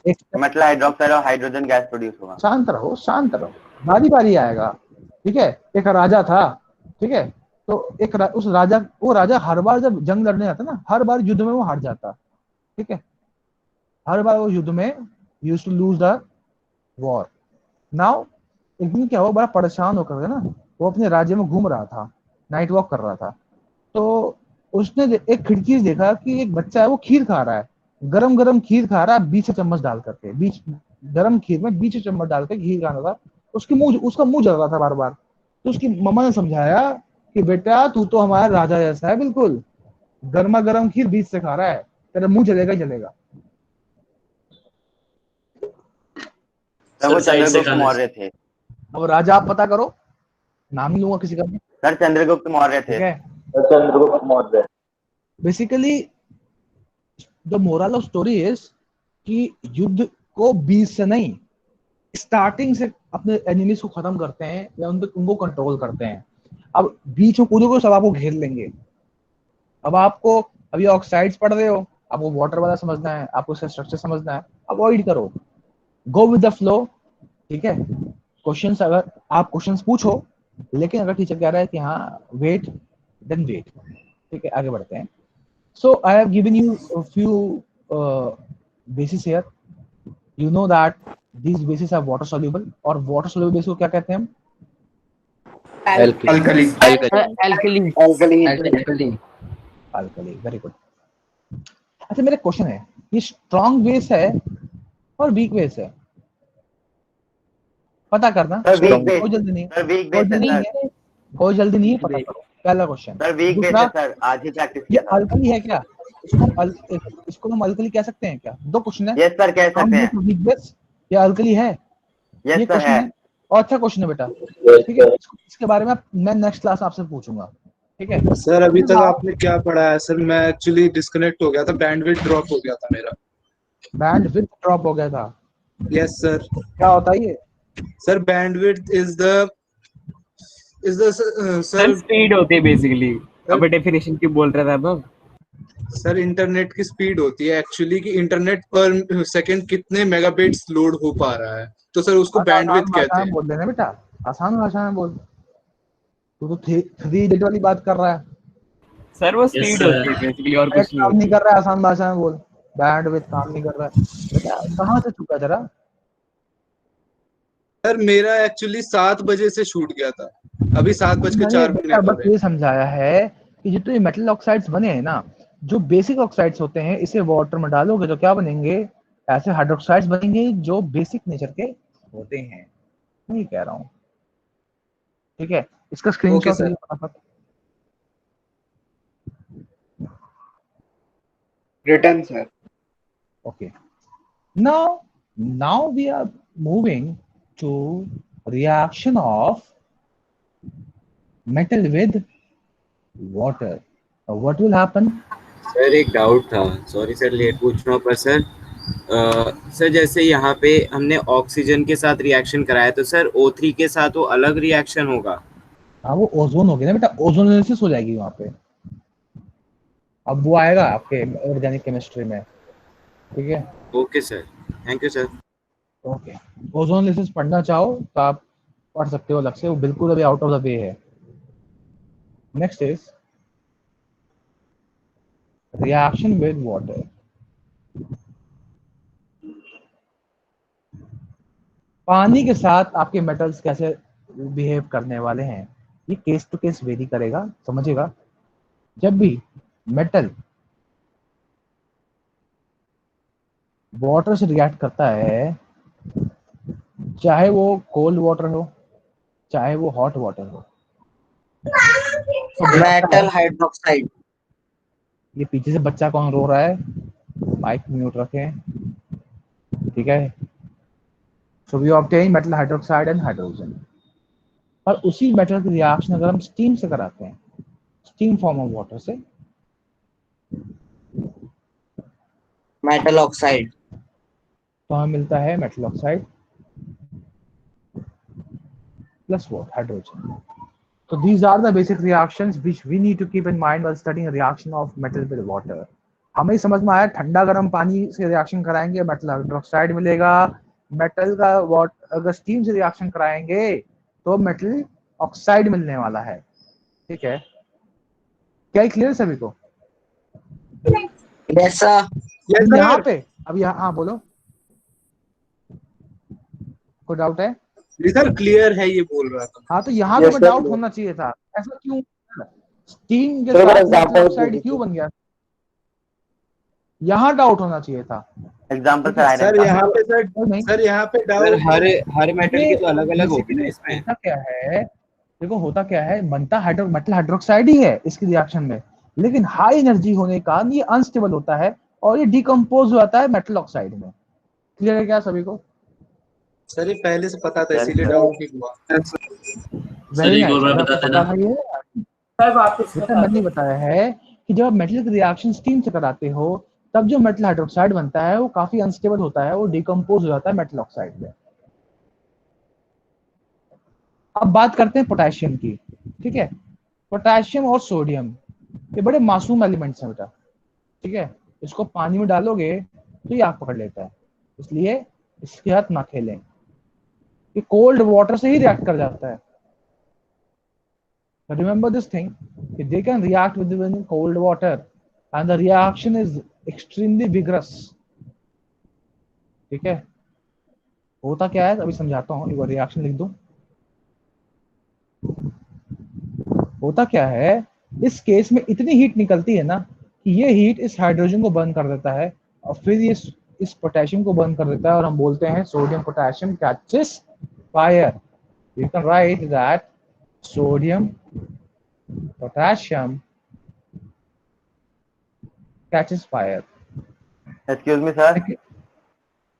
एक मेटल हाइड्रोक्साइड और हाइड्रोजन गैस प्रोड्यूस होगा। शांत रहो, शांत रहो, बारी बारी आएगा, ठीक है? एक राजा था, ठीक है? तो उस राजा, वो राजा हर बार जब जंग लड़ने जाता ना, हर बार युद्ध में वो हार जाता, ठीक है? हर बार वो युद्ध में used to lose the war. Now एक दिन क्या हुआ, बड़ा परेशान होकर ना वो अपने राज्य में घूम रहा था, नाइट वॉक कर रहा था, तो उसने एक खिड़की से देखा कि एक बच्चा है वो खीर खा रहा है, गरम गरम खीर खा रहा है, बीच से चम्मच डाल करके, बीच गरम खीर में बीच से चम्मच डाल के खीर खाना था। उसका मुंह जल रहा था बार बार। तो उसकी मम्मा ने समझाया कि बेटा तू तो हमारा राजा जैसा है, बिल्कुल गर्मा गर्म खीर बीच से खा रहा है, तेरा मुंह जलेगा ही जलेगा। सर वो साइड से चंद्रगुप्त खाने मौर्य थे। अब राजा आप पता करो, नाम नहीं लूंगा किसी का भी, सर चंद्रगुप्त मौर्य थे। ठीक है। Chandragupta Maurya. Basically the moral of story is कि युद्ध को बीच से नहीं, स्टार्टिंग से अपने एनिमीज को खत्म करते हैं या उनको कंट्रोल करते हैं। अब बीच में कूदो को सब आपको घेर लेंगे। अब आपको अभी ऑक्साइड्स पढ़ रहे हो, आपको वाटर वाला समझना है, आपको उसका स्ट्रक्चर समझना है, अवॉइड करो, गो विद द फ्लो, ठीक है। क्वेश्चंस अगर आप क्वेश्चंस पूछो, लेकिन अगर टीचर कह रहा है कि हाँ वेट, देन वेट, ठीक है, आगे बढ़ते हैं। So I have given you a few basis here, you know that these bases are water soluble, और water soluble base को क्या कहते हैं हम? अल्कली। Alkali, very good. अच्छा मेरा क्वेश्चन है, ये स्ट्रॉन्ग बेस है और वीक बेस है, पता करना। सर वीक बेस, कोई जल्दी नहीं, सर वीक कोई बेस है जल्दी नहीं सर। है, कोई जल्दी नहीं है, पता करो। पहला क्वेश्चन। सर वीक बेस दूसरा, है सर, आज ही प्रैक्टिस ये किया था। अल्कली है क्या? इसको हम अल्कली कह सकते हैं क्या? दो क्वेश्चन है, यस सर कह सकते हैं। वीक बेस या अल्कली है, यस ये सर क्वेश्चन है। है। और अच्छा क्वेश्चन है बेटा, ठीक है। इसके बारे में मैं नेक्स्ट क्लास आपसे पूछूंगा, ठीक है। सर अभी तक आपने क्या पढ़ा है सर? मैं एक्चुअली डिस्कनेक्ट हो गया था, बैंडविड्थ ड्रॉप हो गया था मेरा। बैंडविड्थ ड्रॉप हो गया था? Yes sir. क्या होता है ये? Sir bandwidth is the sir sir speed होती है बेसिकली, अबे डेफिनेशन की बोल रहा था अब। सर इंटरनेट की स्पीड होती है एक्चुअली कि इंटरनेट पर सेकंड कितने मेगाबिट्स लोड हो पा रहा है, तो सर उसको आसान बैंडविड्थ भाषा कहते में हैं। बोल देना बेटा, आसान भाषा में बोल। तू तो 3 डिजिट वाली बात कर रहा है, सर वो यस स्पीड सर। होती है बेसिकली, और कुछ नहीं काम नहीं होती। कर रहा है, आसान भाषा में बोल। बैंडविड्थ काम नहीं कर रहा है बेटा, कहाँ से चुका जरा? सर मेरा एक्चुअली 7 बजे से छूट गया था, अभी 7:04 मैंने बेटा हो बस रहे हैं। ये समझाया है कि जितने मेटल ऑक्साइड्स बने हैं ना, जो बेसिक ऑक्साइड्स होते हैं, इसे वाटर में डालोगे तो क्या बनेंगे? ऐसे हाइड्रोक्साइड्स बनेंगे जो बेसिक नेचर के होते हैं। नहीं कह रहा हूँ, ठीक है। इसका ओके स्क्रीनशॉट सर। लीजिए फटाफट। Return sir. Okay. Now we are moving to reaction of metal with water. What will happen? Sir एक डाउट था, सॉरी सर लेट पूछ रहा हूँ, पर सर सर जैसे यहाँ पे हमने ऑक्सीजन के साथ रिएक्शन कराया, तो सर O3 के साथ वो अलग रिएक्शन होगा? हाँ वो ओजोन हो गया ना बेटा, ओजोनोलिसिस हो जाएगी वहां पे। अब वो आएगा आपके ऑर्गेनिक केमिस्ट्री में, ठीक है। Okay sir, thank you sir. Okay, ozonolysis पढ़ना चाहो तो आप पढ़ सकते हो अलग से, वो बिल्कुल अभी आउट ऑफ द वे है। Next is reaction with water. पानी के साथ आपके मेटल्स कैसे बिहेव करने वाले हैं, ये केस टू केस वेरी करेगा, समझिएगा। जब भी मेटल वाटर से रिएक्ट करता है, चाहे वो कोल्ड वाटर हो चाहे वो हॉट वाटर हो, तो मेटल हाइड्रोक्साइड। ये पीछे से बच्चा कौन रो रहा है? माइक म्यूट रखें, ठीक है। So we obtain metal hydroxide and hydrogen. और उसी मेटल की रिएक्शन अगर हम स्टीम से कराते हैं, स्टीम फॉर्म ऑफ वाटर से, मेटल ऑक्साइड, तो हमें मिलता है metal oxide plus what? Hydrogen. So these are the basic reactions which we need to keep in mind while studying a reaction of metal with water. हमें समझ में आया, ठंडा गर्म पानी से रिएक्शन कराएंगे मेटल हाइड्रोक्साइड मिलेगा, मेटल का अगर स्टीम से रिएक्शन कराएंगे तो मेटल ऑक्साइड मिलने वाला है, ठीक है। क्या क्लियर सभी को? Yes sir. यहाँ पे अब यहाँ, हाँ बोलो। कोई डाउट है? जी सर क्लियर है ये बोल रहा था। हाँ तो यहाँ Yes, पे sir, डाउट clear. होना चाहिए था, ऐसा क्यों? स्टीम के सर मेरा साथ मेटल एग्जांपल दे ऑक्साइड दीजिए। क्यों बन गया? यहाँ डाउट होना चाहिए था। एग्जाम्पल ठीक सर है आयरन सर का। यहाँ पे सर नहीं, सर यहाँ पे सर डाउट हर मेटल की तो अलग अलग होगी ना बेसिकली इसमें। होता क्या है, देखो होता क्या है, बनता मेटल हाइड्रोक्साइड ही है इसकी रिएक्शन में, लेकिन हाई एनर्जी होने के कारण ये अनस्टेबल होता है और ये डिकम्पोज हो जाता है मेटल ऑक्साइड में। क्लियर है क्या सभी को? सर ये पहले से पता था सर इसीलिए डाउट नहीं हुआ। सर वेरी एक और नाइस, बार अगर बता आपको देना। पता था ये, सर वापस जैसे मैंने बताया है कि जब आप मेटल की रिएक्शन स्टीम से कराते हो तब जो मेटल हाइड्रोक्साइड बनता है वो काफी अनस्टेबल होता है, वो डिकम्पोज हो जाता है मेटल ऑक्साइड में। अब बात करते हैं पोटेशियम की। ठीक है, पोटेशियम और सोडियम ये बड़े मासूम एलिमेंट्स हैं बेटा। ठीक है, इसको पानी में डालोगे तो ये आग पकड़ लेता है, इसलिए इसके हाथ ना खेलें। ये कोल्ड वाटर से ही रिएक्ट कर जाता है। Remember this thing, they can react with even cold water and the reaction is extremely vigorous. ठीक है, होता क्या है अभी समझाता हूँ, एक बार रिएक्शन लिख दूं। होता क्या है, इस केस में इतनी हीट निकलती है ना कि ये हीट इस हाइड्रोजन को बर्न कर देता है और फिर ये इस पोटेशियम को बर्न कर देता है और हम बोलते हैं sodium potassium catches fire. You can write that sodium potassium catches fire. Excuse me sir.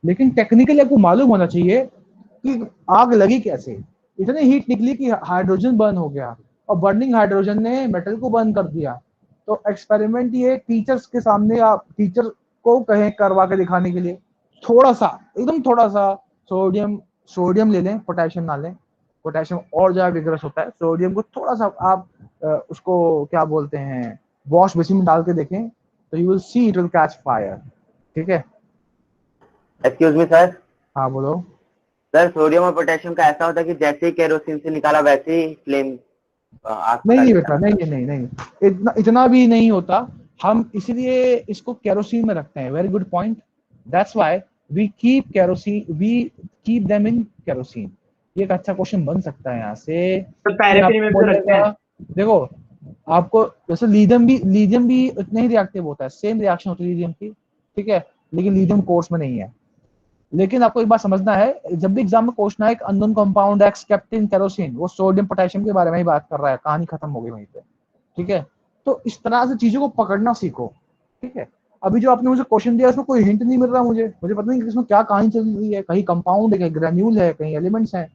लेकिन टेक्निकली आपको मालूम होना चाहिए कि आग लगी कैसे। इतनी हीट निकली कि हाइड्रोजन बर्न हो गया और बर्निंग हाइड्रोजन ने मेटल को बर्न कर दिया। तो एक्सपेरिमेंट ये टीचर्स के सामने आप टीचर को कहें करवा के दिखाने के लिए थोड़ा सा, एकदम थोड़ा सा सोडियम ले लें, पोटेशियम ना लें। पोटेशियम और ज्यादा विग्रस होता है, सोडियम को थोड़ा सा आप उसको क्या बोलते हैं वॉश बेसिन में डाल के देखें तो you will see it will catch fire. ठीक है, एक्सक्यूज मी सर। हाँ बोलो। सर सोडियम और पोटेशियम का ऐसा होता है कि जैसे ही केरोसिन से निकाला वैसे ही फ्लेम आग नहीं पकड़ नहीं लेता बेटा, नहीं, इतना भी नहीं होता। हम इसीलिए इसको केरोसिन में रखते हैं। Very good point, that's why we keep them in kerosene. ये एक अच्छा क्वेश्चन बन सकता है यहाँ से। तो पैराफिन में भी तो रखते हैं। देखो आपको जैसे लीथियम भी उतना ही रिएक्टिव होता है, सेम रिएक्शन होती है लीथियम की। ठीक है, लेकिन लीथियम कोर्स में नहीं है। लेकिन आपको एक बात समझना है, जब भी एग्जाम में क्वेश्चन है एक unknown compound x kept in kerosene, वो सोडियम पोटेशियम के बारे में ही बात कर रहा है, कहानी खत्म हो गई वहीं पे। ठीक है, तो इस तरह से चीजों को पकड़ना सीखो। ठीक है, अभी जो आपने मुझे क्वेश्चन दिया उसमें कोई हिंट नहीं मिल रहा मुझे पता नहीं कि इसमें क्या कहानी चल रही है। कहीं कंपाउंड है, कहीं ग्रेन्यूल है, कहीं एलिमेंट्स हैं,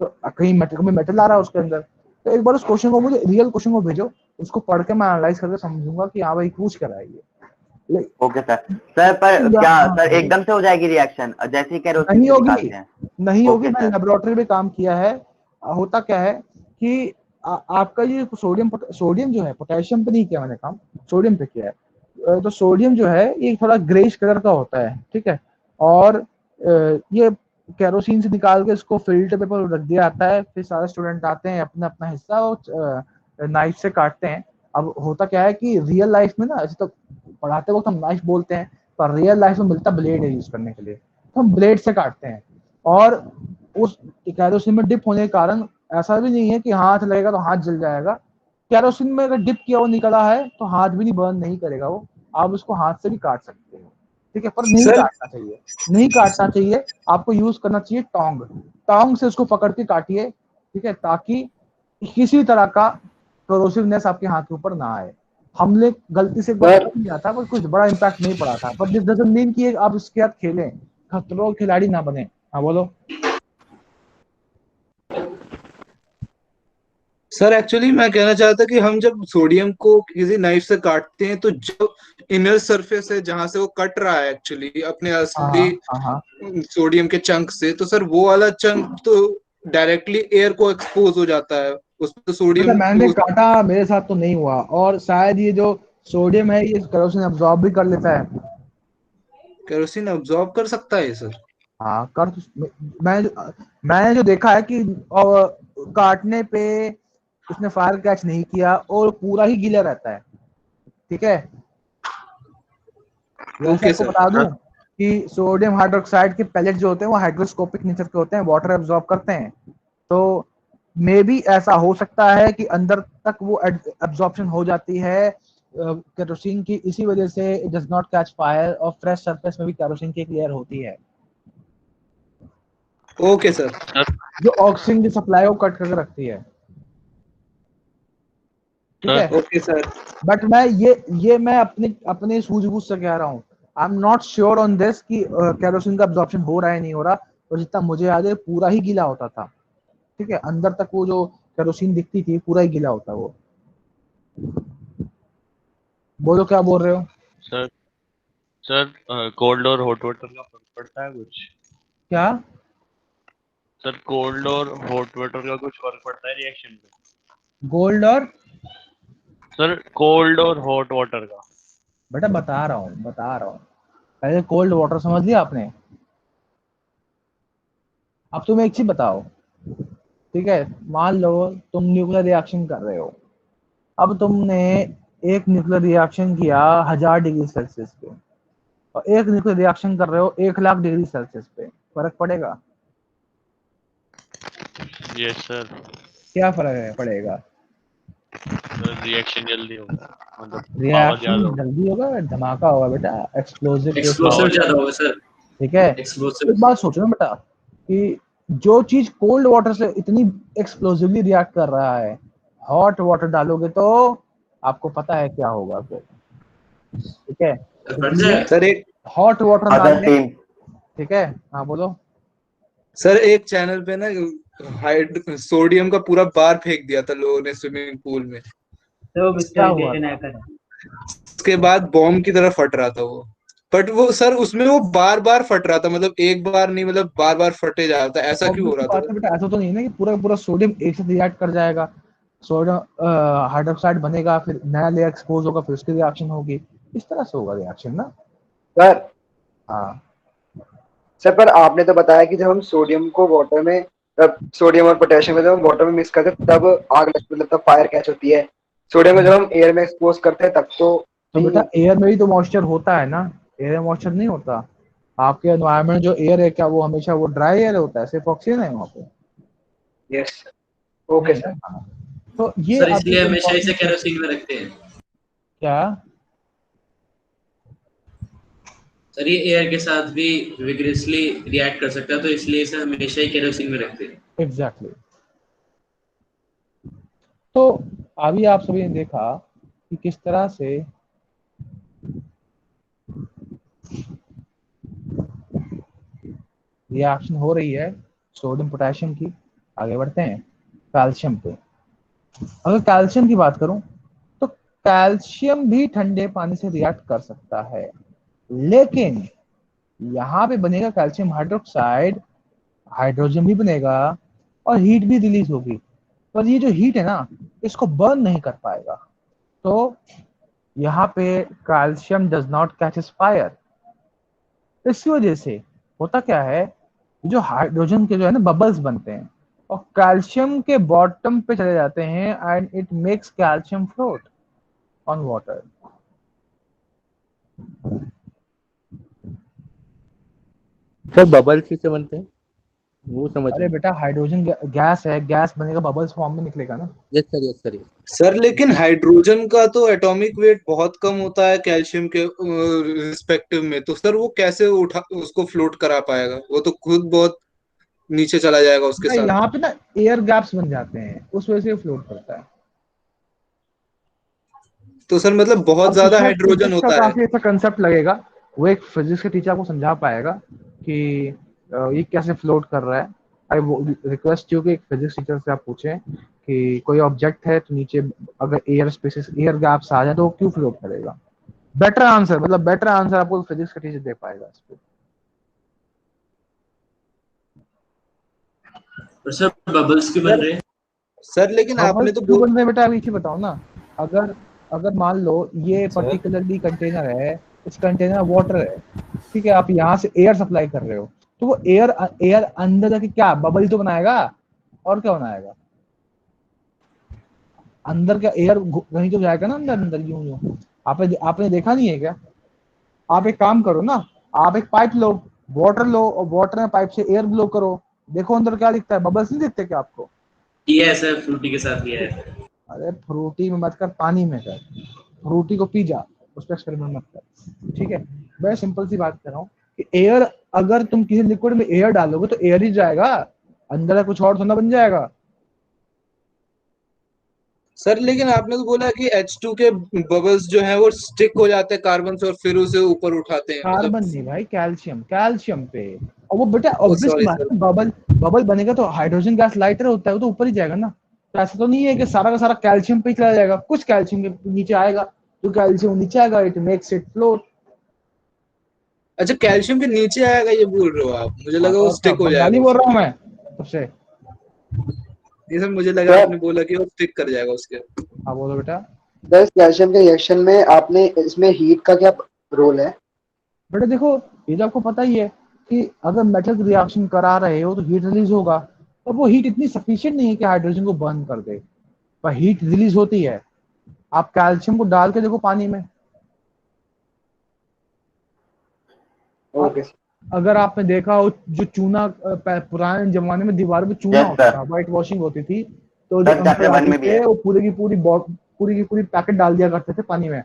तो कहीं मेटल आ रहा है उसके अंदर। तो एक बार उस क्वेश्चन को मुझे रियल क्वेश्चन को भेजो, उसको पढ़ के मैं एनालाइज करके समझूंगा कि हाँ भाई पूछ कर आएगी। Okay sir. सर पर क्या सर एकदम से हो जाएगी रिएक्शन जैसे ही केरोसिन नहीं होगी, निकालते हैं? नहीं होगी। Okay, मैंने sir. लेबोरेटरी में काम किया है। होता क्या है कि आपका ये सोडियम जो है, पोटेशियम पे नहीं किया मैंने काम, सोडियम पे किया है। तो सोडियम जो है ये थोड़ा ग्रेइश कलर का होता है। ठीक है, और ये केरोसिन से निकाल के इसको फिल्टर पेपर रख दिया जाता है। फिर सारे स्टूडेंट आते हैं, अपना अपना हिस्सा नाइफ से काटते हैं। अब होता क्या है कि रियल लाइफ में ना, ऐसे तो पढ़ाते वक्त हम नाइफ बोलते हैं, पर रियल लाइफ में मिलता ब्लेड है यूज करने के लिए, तो हम ब्लेड से काटते हैं। और उस केरोसिन में डिप होने के कारण ऐसा भी नहीं है कि हाथ लगेगा तो हाथ जल जाएगा। केरोसिन में अगर डिप किया वो निकला है तो हाथ भी नहीं बर्न नहीं करेगा वो, आप उसको हाथ से भी काट सकते हो। ठीक है, पर नहीं काटना चाहिए, नहीं काटना चाहिए। आपको यूज करना चाहिए टोंग से उसको पकड़ के काटिए। ठीक है, ताकि किसी तरह का कोरोसिवनेस आपके हाथ के ऊपर ना आए। हमने गलती से किया था पर कुछ बड़ा इम्पैक्ट नहीं पड़ा था, बट दिस डजंट मीन कि आप इसके साथ खेलें, खतरों खिलाड़ी ना बने। हाँ बोलो सर। एक्चुअली मैं कहना चाहता कि हम जब सोडियम को किसी नाइफ से काटते हैं तो जो इनर सरफेस है जहां से वो कट रहा है एक्चुअली अपने असली सोडियम के चंक से, तो सर वो वाला चंक तो डायरेक्टली एयर को एक्सपोज हो जाता है। उसमें तो सोडियम मैंने काटा, मेरे साथ तो नहीं हुआ, और शायद ये जो सोडियम है ये केरोसिन अब्सॉर्ब भी कर लेता है। केरोसिन अब्सॉर्ब कर सकता है सर? हाँ कर, मैंने जो देखा है कि काटने पे उसने फायर कैच नहीं किया और पूरा ही गीला रहता है। ठीक है, वैसे आपको बता दूं, कि सोडियम हाइड्रोक्साइड के पैलेट जो होते हैं वो हाइड्रोस्कोपिक नेचर के होते हैं, वाटर एब्जॉर्ब करते हैं। तो मे भी ऐसा हो सकता है कि अंदर तक वो एब्जॉर्प्शन हो जाती है केरोसिन की, इसी वजह से it does not catch fire, और फ्रेश सरफेस में भी केरोसिन की एक लेयर होती है ओके सर। जो ऑक्सीजन की सप्लाई को कट करके रखती है। ठीक है, ओके सर। बट मैं ये मैं अपने सूझबूझ से कह रहा हूँ। I am not sure on this कि केरोसिन का एब्जॉर्प्शन हो रहा है नहीं हो रहा, और जितना मुझे याद है पूरा ही गीला होता था। ठीक है, अंदर तक वो जो केरोसिन दिखती थी पूरा ही गीला होता वो। बोलो क्या बोल रहे हो? सर सर कोल्ड और हॉट वाटर का फर्क पड़ता है कुछ? क्या सर कोल्ड और हॉट वाटर का कुछ फर्क पड़ता है रिएक्शन में? गोल्ड और सर कोल्ड और हॉट वाटर का। बेटा बता रहा हूँ पहले कोल्ड वाटर समझ लिया आपने। अब तुम एक चीज बताओ, ठीक है, मान लो तुम न्यूक्लियर रिएक्शन कर रहे हो। अब तुमने एक न्यूक्लियर रिएक्शन किया 1000 डिग्री सेल्सियस पे, और एक न्यूक्लियर रिएक्शन कर रहे हो 1,00,000 डिग्री सेल्सियस पे, फर्क पड़ेगा? Yes sir. क्या फर्क पड़ेगा? सर रिएक्शन जल्दी होगा, मतलब पावर रिएक्शन ज्यादा होगा। जल्दी होगा, धमाका होगा बेटा, एक्सप्लोसिव एक्सप्लोसिव ज्यादा होगा सर। ठीक है, एक्सप्लोसिव। एक बात सोचो ना बेटा कि जो चीज कोल्ड वाटर से इतनी एक्सप्लोसिवली रिएक्ट कर रहा है, हॉट वाटर डालोगे तो आपको पता है क्या होगा फिर। ठीक है, सर एक हॉट वाटर डालने, ठीक है, हाँ बोलो। सर एक चैनल पे ना सोडियम का पूरा बार फेंक दिया था लोगों ने स्विमिंग पूल में, तो क्या हुआ उसके बाद बॉम्ब की तरह फट रहा था वो। बट वो सर उसमें वो बार बार फट रहा था, मतलब एक बार नहीं, मतलब बार बार फटे जा रहा था। ऐसा क्यों हो रहा था? बेटा ऐसा तो नहीं है ना कि पूरा पूरा सोडियम एक साथ रिएक्ट कर जाएगा। सोडियम हाइड्रोक्साइड बनेगा, फिर नया लेयर एक्सपोज होगा, फिर उसकी रिएक्शन होगी, इस तरह से होगा रिएक्शन ना। सर हाँ सर, पर आपने तो बताया कि जब हम सोडियम को वाटर में, सोडियम और पोटेशियम को जब हम वाटर में मिक्स करते हैं तब आग लगती, मतलब तब फायर कैच होती है। सोडियम को जब हम एयर में एक्सपोज करते हैं तब तो बेटा एयर में भी तो मॉइस्चर होता है ना, एयर में मॉइस्चर नहीं होता? आपके एनवायरनमेंट जो एयर है क्या वो हमेशा वो ड्राई एयर होता है? सिर्फ ऑक्सीजन है वहाँ पे। Yes okay sir. तो ये सर इसलिए हमेशा इसे केरोसिन में रखते हैं। क्या सर ये एयर के साथ भी विग्रेसली रिएक्ट कर सकता है, तो इसलिए इसे हमेशा ही केरोसिन में रखते हैं। एग्जैक्टली। तो अभी आप सभी ने देखा कि किस तरह से रिएक्शन हो रही है सोडियम पोटेशियम की। आगे बढ़ते हैं कैल्शियम पे। अगर कैल्शियम की बात करूं तो कैल्शियम भी ठंडे पानी से रिएक्ट कर सकता है, लेकिन यहाँ पे बनेगा कैल्शियम हाइड्रोक्साइड, हाइड्रोजन भी बनेगा और हीट भी रिलीज होगी, पर ये जो हीट है ना इसको बर्न नहीं कर पाएगा। तो यहाँ पे calcium does not catches fire. इसी वजह से होता क्या है, जो हाइड्रोजन के जो है ना बबल्स बनते हैं और कैल्शियम के बॉटम पे चले जाते हैं and it makes calcium float on water. Sir bubble किससे बनते हैं वो समझ अरे बेटा हाइड्रोजन गैस है, गैस बनेगा बबल्स फॉर्म में निकलेगा ना। Yes sir yes sir. Sir लेकिन हाइड्रोजन का तो एटॉमिक वेट बहुत कम होता है कैल्शियम के रिस्पेक्टिव में, तो सर वो कैसे उठा उसको फ्लोट करा पाएगा? वो तो खुद बहुत नीचे चला जाएगा उसके साथ। यहाँ पे ना एयर गैप्स बन जाते हैं, उस वजह से फ्लोट करता है। तो सर मतलब बहुत ज्यादा हाइड्रोजन होता है। काफी अच्छा कंसेप्ट लगेगा, वो एक फिजिक्स के टीचर को समझा पाएगा कि ये कैसे फ्लोट कर रहा है। आई रिक्वेस्ट यू कि एक फिजिक्स टीचर से आप पूछें कि कोई ऑब्जेक्ट है तो नीचे अगर एयर स्पेसेस एयर गैप्स आ जाए तो वो क्यों फ्लोट करेगा। बेटर आंसर, मतलब बेटर आंसर आपको फिजिक्स का टीचर दे पाएगा इस पे। सर बबल्स क्यों बन रहे हैं? सर लेकिन आपने तो क्यों बन रहे बेटा, अभी बताओ ना। अगर अगर मान लो ये पर्टिकुलरली कंटेनर है, इस कंटेनर वाटर है, ठीक है, आप यहाँ से एयर सप्लाई कर रहे हो तो वो एयर अंदर जाके क्या बबल तो बनाएगा, और क्या बनाएगा? अंदर क्या एयर कहीं तो जाएगा ना अंदर अंदर यूं यूं। आपने देखा नहीं है क्या? आप एक काम करो ना, आप एक पाइप लो, वाटर लो, और वाटर में पाइप से एयर ब्लो करो, देखो अंदर क्या दिखता है, बबल्स नहीं दिखते क्या आपको? किया है सर, फ्रूटी के साथ किया है। अरे फ्रूटी में मत कर, पानी में कर, फ्रूटी को पी जा, उस पर एक्सपेरिमेंट मत कर, ठीक है? मैं सिंपल सी बात कर रहा हूँ कि एयर, अगर तुम किसी लिक्विड में एयर डालोगे तो एयर ही जाएगा, अंदर कुछ और थोड़ा बन जाएगा। सर लेकिन आपने तो बोला कि H2 के बबल्स जो है वो स्टिक हो जाते हैं कार्बन से और फिर उसे ऊपर उठाते हैं, कार्बन नहीं भाई, कैल्शियम, कैल्शियम पे। और वो बेटा ओ ऑब्वियस सॉरी बात सर, है, बबल बनेगा तो हाइड्रोजन गैस लाइटर होता है, वो तो ऊपर ही जाएगा ना। तो ऐसा तो नहीं है कि सारा का सारा कैल्शियम पे ही चला जाएगा, कुछ कैल्शियम के नीचे आएगा, तो कैल्शियम नीचे आएगा, इट मेक्स इट फ्लोट। अच्छा कैल्शियम के नीचे आएगा ये बोल रहे हो आप? मुझे लगा वो स्टिक हो बंगाली जाएगा बोल रहा उसके। हूँ मैं सबसे। नहीं सर, मुझे लगा आपने बोला कि वो स्टिक कर जाएगा उसके। हाँ बोलो बेटा। दस कैल्शियम के रिएक्शन में आपने इसमें हीट का क्या रोल है? बेटा देखो, ये तो आपको पता ही है कि अगर मेटल रिएक्शन करा रहे हो तो हीट रिलीज होगा, तो वो हीट इतनी सफिशिएंट नहीं है कि हाइड्रोजन को बर्न कर दे, पर हीट रिलीज होती है। आप कैल्शियम को डाल के देखो पानी में, ओके अगर आपने देखा हो जो चूना पुराने जमाने में दीवार पे चूना Yes, होता sir. था, व्हाइट वॉशिंग होती थी, तो जो सर चैप्टर अंकल 1 आते में भी थे है। वो पूरी की पूरी पैकेट डाल दिया करते थे पानी में,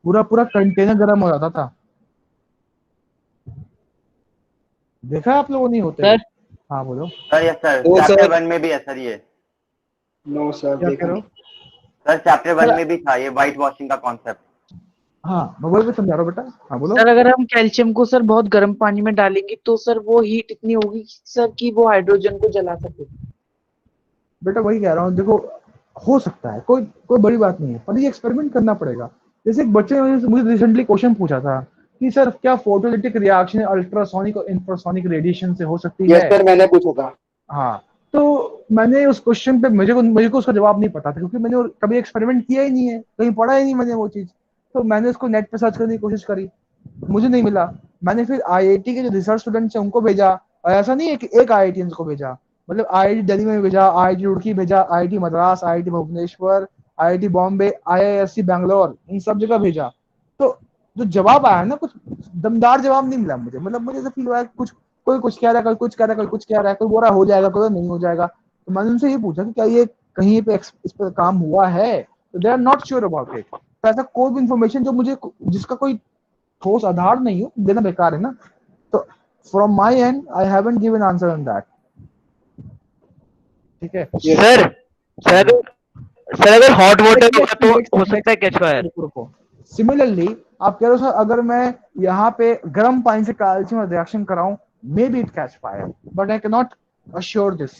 पूरा पूरा कंटेनर गर्म हो जाता था। देखा आप लोगों नहीं होते हुए? हाँ बोलो। सर यस सर, ओ चैप्टर सर 1 में भी है सर ये। नो सर, क्या देखा कह रहे नहीं। हो? सर चैप्टर 1 सर में भी था ये व्हाइट वॉशिंग का कॉन्सेप्ट। हाँ मैं वही समझा रहा हूँ बेटा। हाँ बोलो। सर अगर हम कैल्शियम को सर बहुत गर्म पानी में डालेंगे तो सर वो हीट इतनी होगी सर कि वो हाइड्रोजन को जला सके। बेटा वही कह रहा हूँ, देखो हो सकता है, कोई कोई बड़ी बात नहीं है, पर ये एक्सपेरिमेंट करना पड़ेगा। जैसे एक बच्चे ने मुझे रिसेंटली क्वेश्चन पूछा था कि सर क्या फोटोलिटिक रिएक्शन अल्ट्रासोनिक और इंफ्रासोनिक रेडिएशन से हो सकती यस है? सर, मैंने पूछा था। हाँ, तो मैंने उस क्वेश्चन पे मुझे को उसका जवाब नहीं पता था, क्योंकि मैंने कभी एक्सपेरिमेंट किया ही नहीं है, कहीं पढ़ा ही नहीं मैंने वो चीज। तो मैंने उसको नेट पे सर्च करने की कोशिश करी, मुझे नहीं मिला। मैंने फिर आईआईटी के जो रिसर्च स्टूडेंट्स हैं उनको भेजा, और ऐसा नहीं है कि एक आईआईटी को भेजा, मतलब आईआईटी दिल्ली में भेजा, आईआईटी रुड़की भेजा, IIT Madras, IIT Bhubaneswar, IIT Bombay, IISc Bangalore, इन सब जगह भेजा। तो जो जवाब आया ना, कुछ दमदार जवाब नहीं मिला मुझे, मतलब मुझे ऐसा फील हुआ कुछ, कोई कुछ कह रहा है, कोई कुछ कह रहा है, कोई कुछ कह रहा है, कोई बोल रहा हो जाएगा, कोई नहीं हो जाएगा। तो मैंने उनसे ये पूछा कि क्या ये कहीं पे इस पर काम हुआ है, तो they are not sure about it. तो ऐसा कोई भी इंफॉर्मेशन जो मुझे, जिसका कोई ठोस आधार नहीं हो, देना बेकार है ना। तो from my and I haven't given answer on that, ठीक है? सर सर सर अगर हॉट वाटर होगा तो हो सकता है कैच फायर। सिमिलरली आप कह रहे हो सर अगर मैं यहाँ पे गर्म पानी से कैल्शियम रिएक्शन कराऊं, maybe it catch fire, but I can not assure this.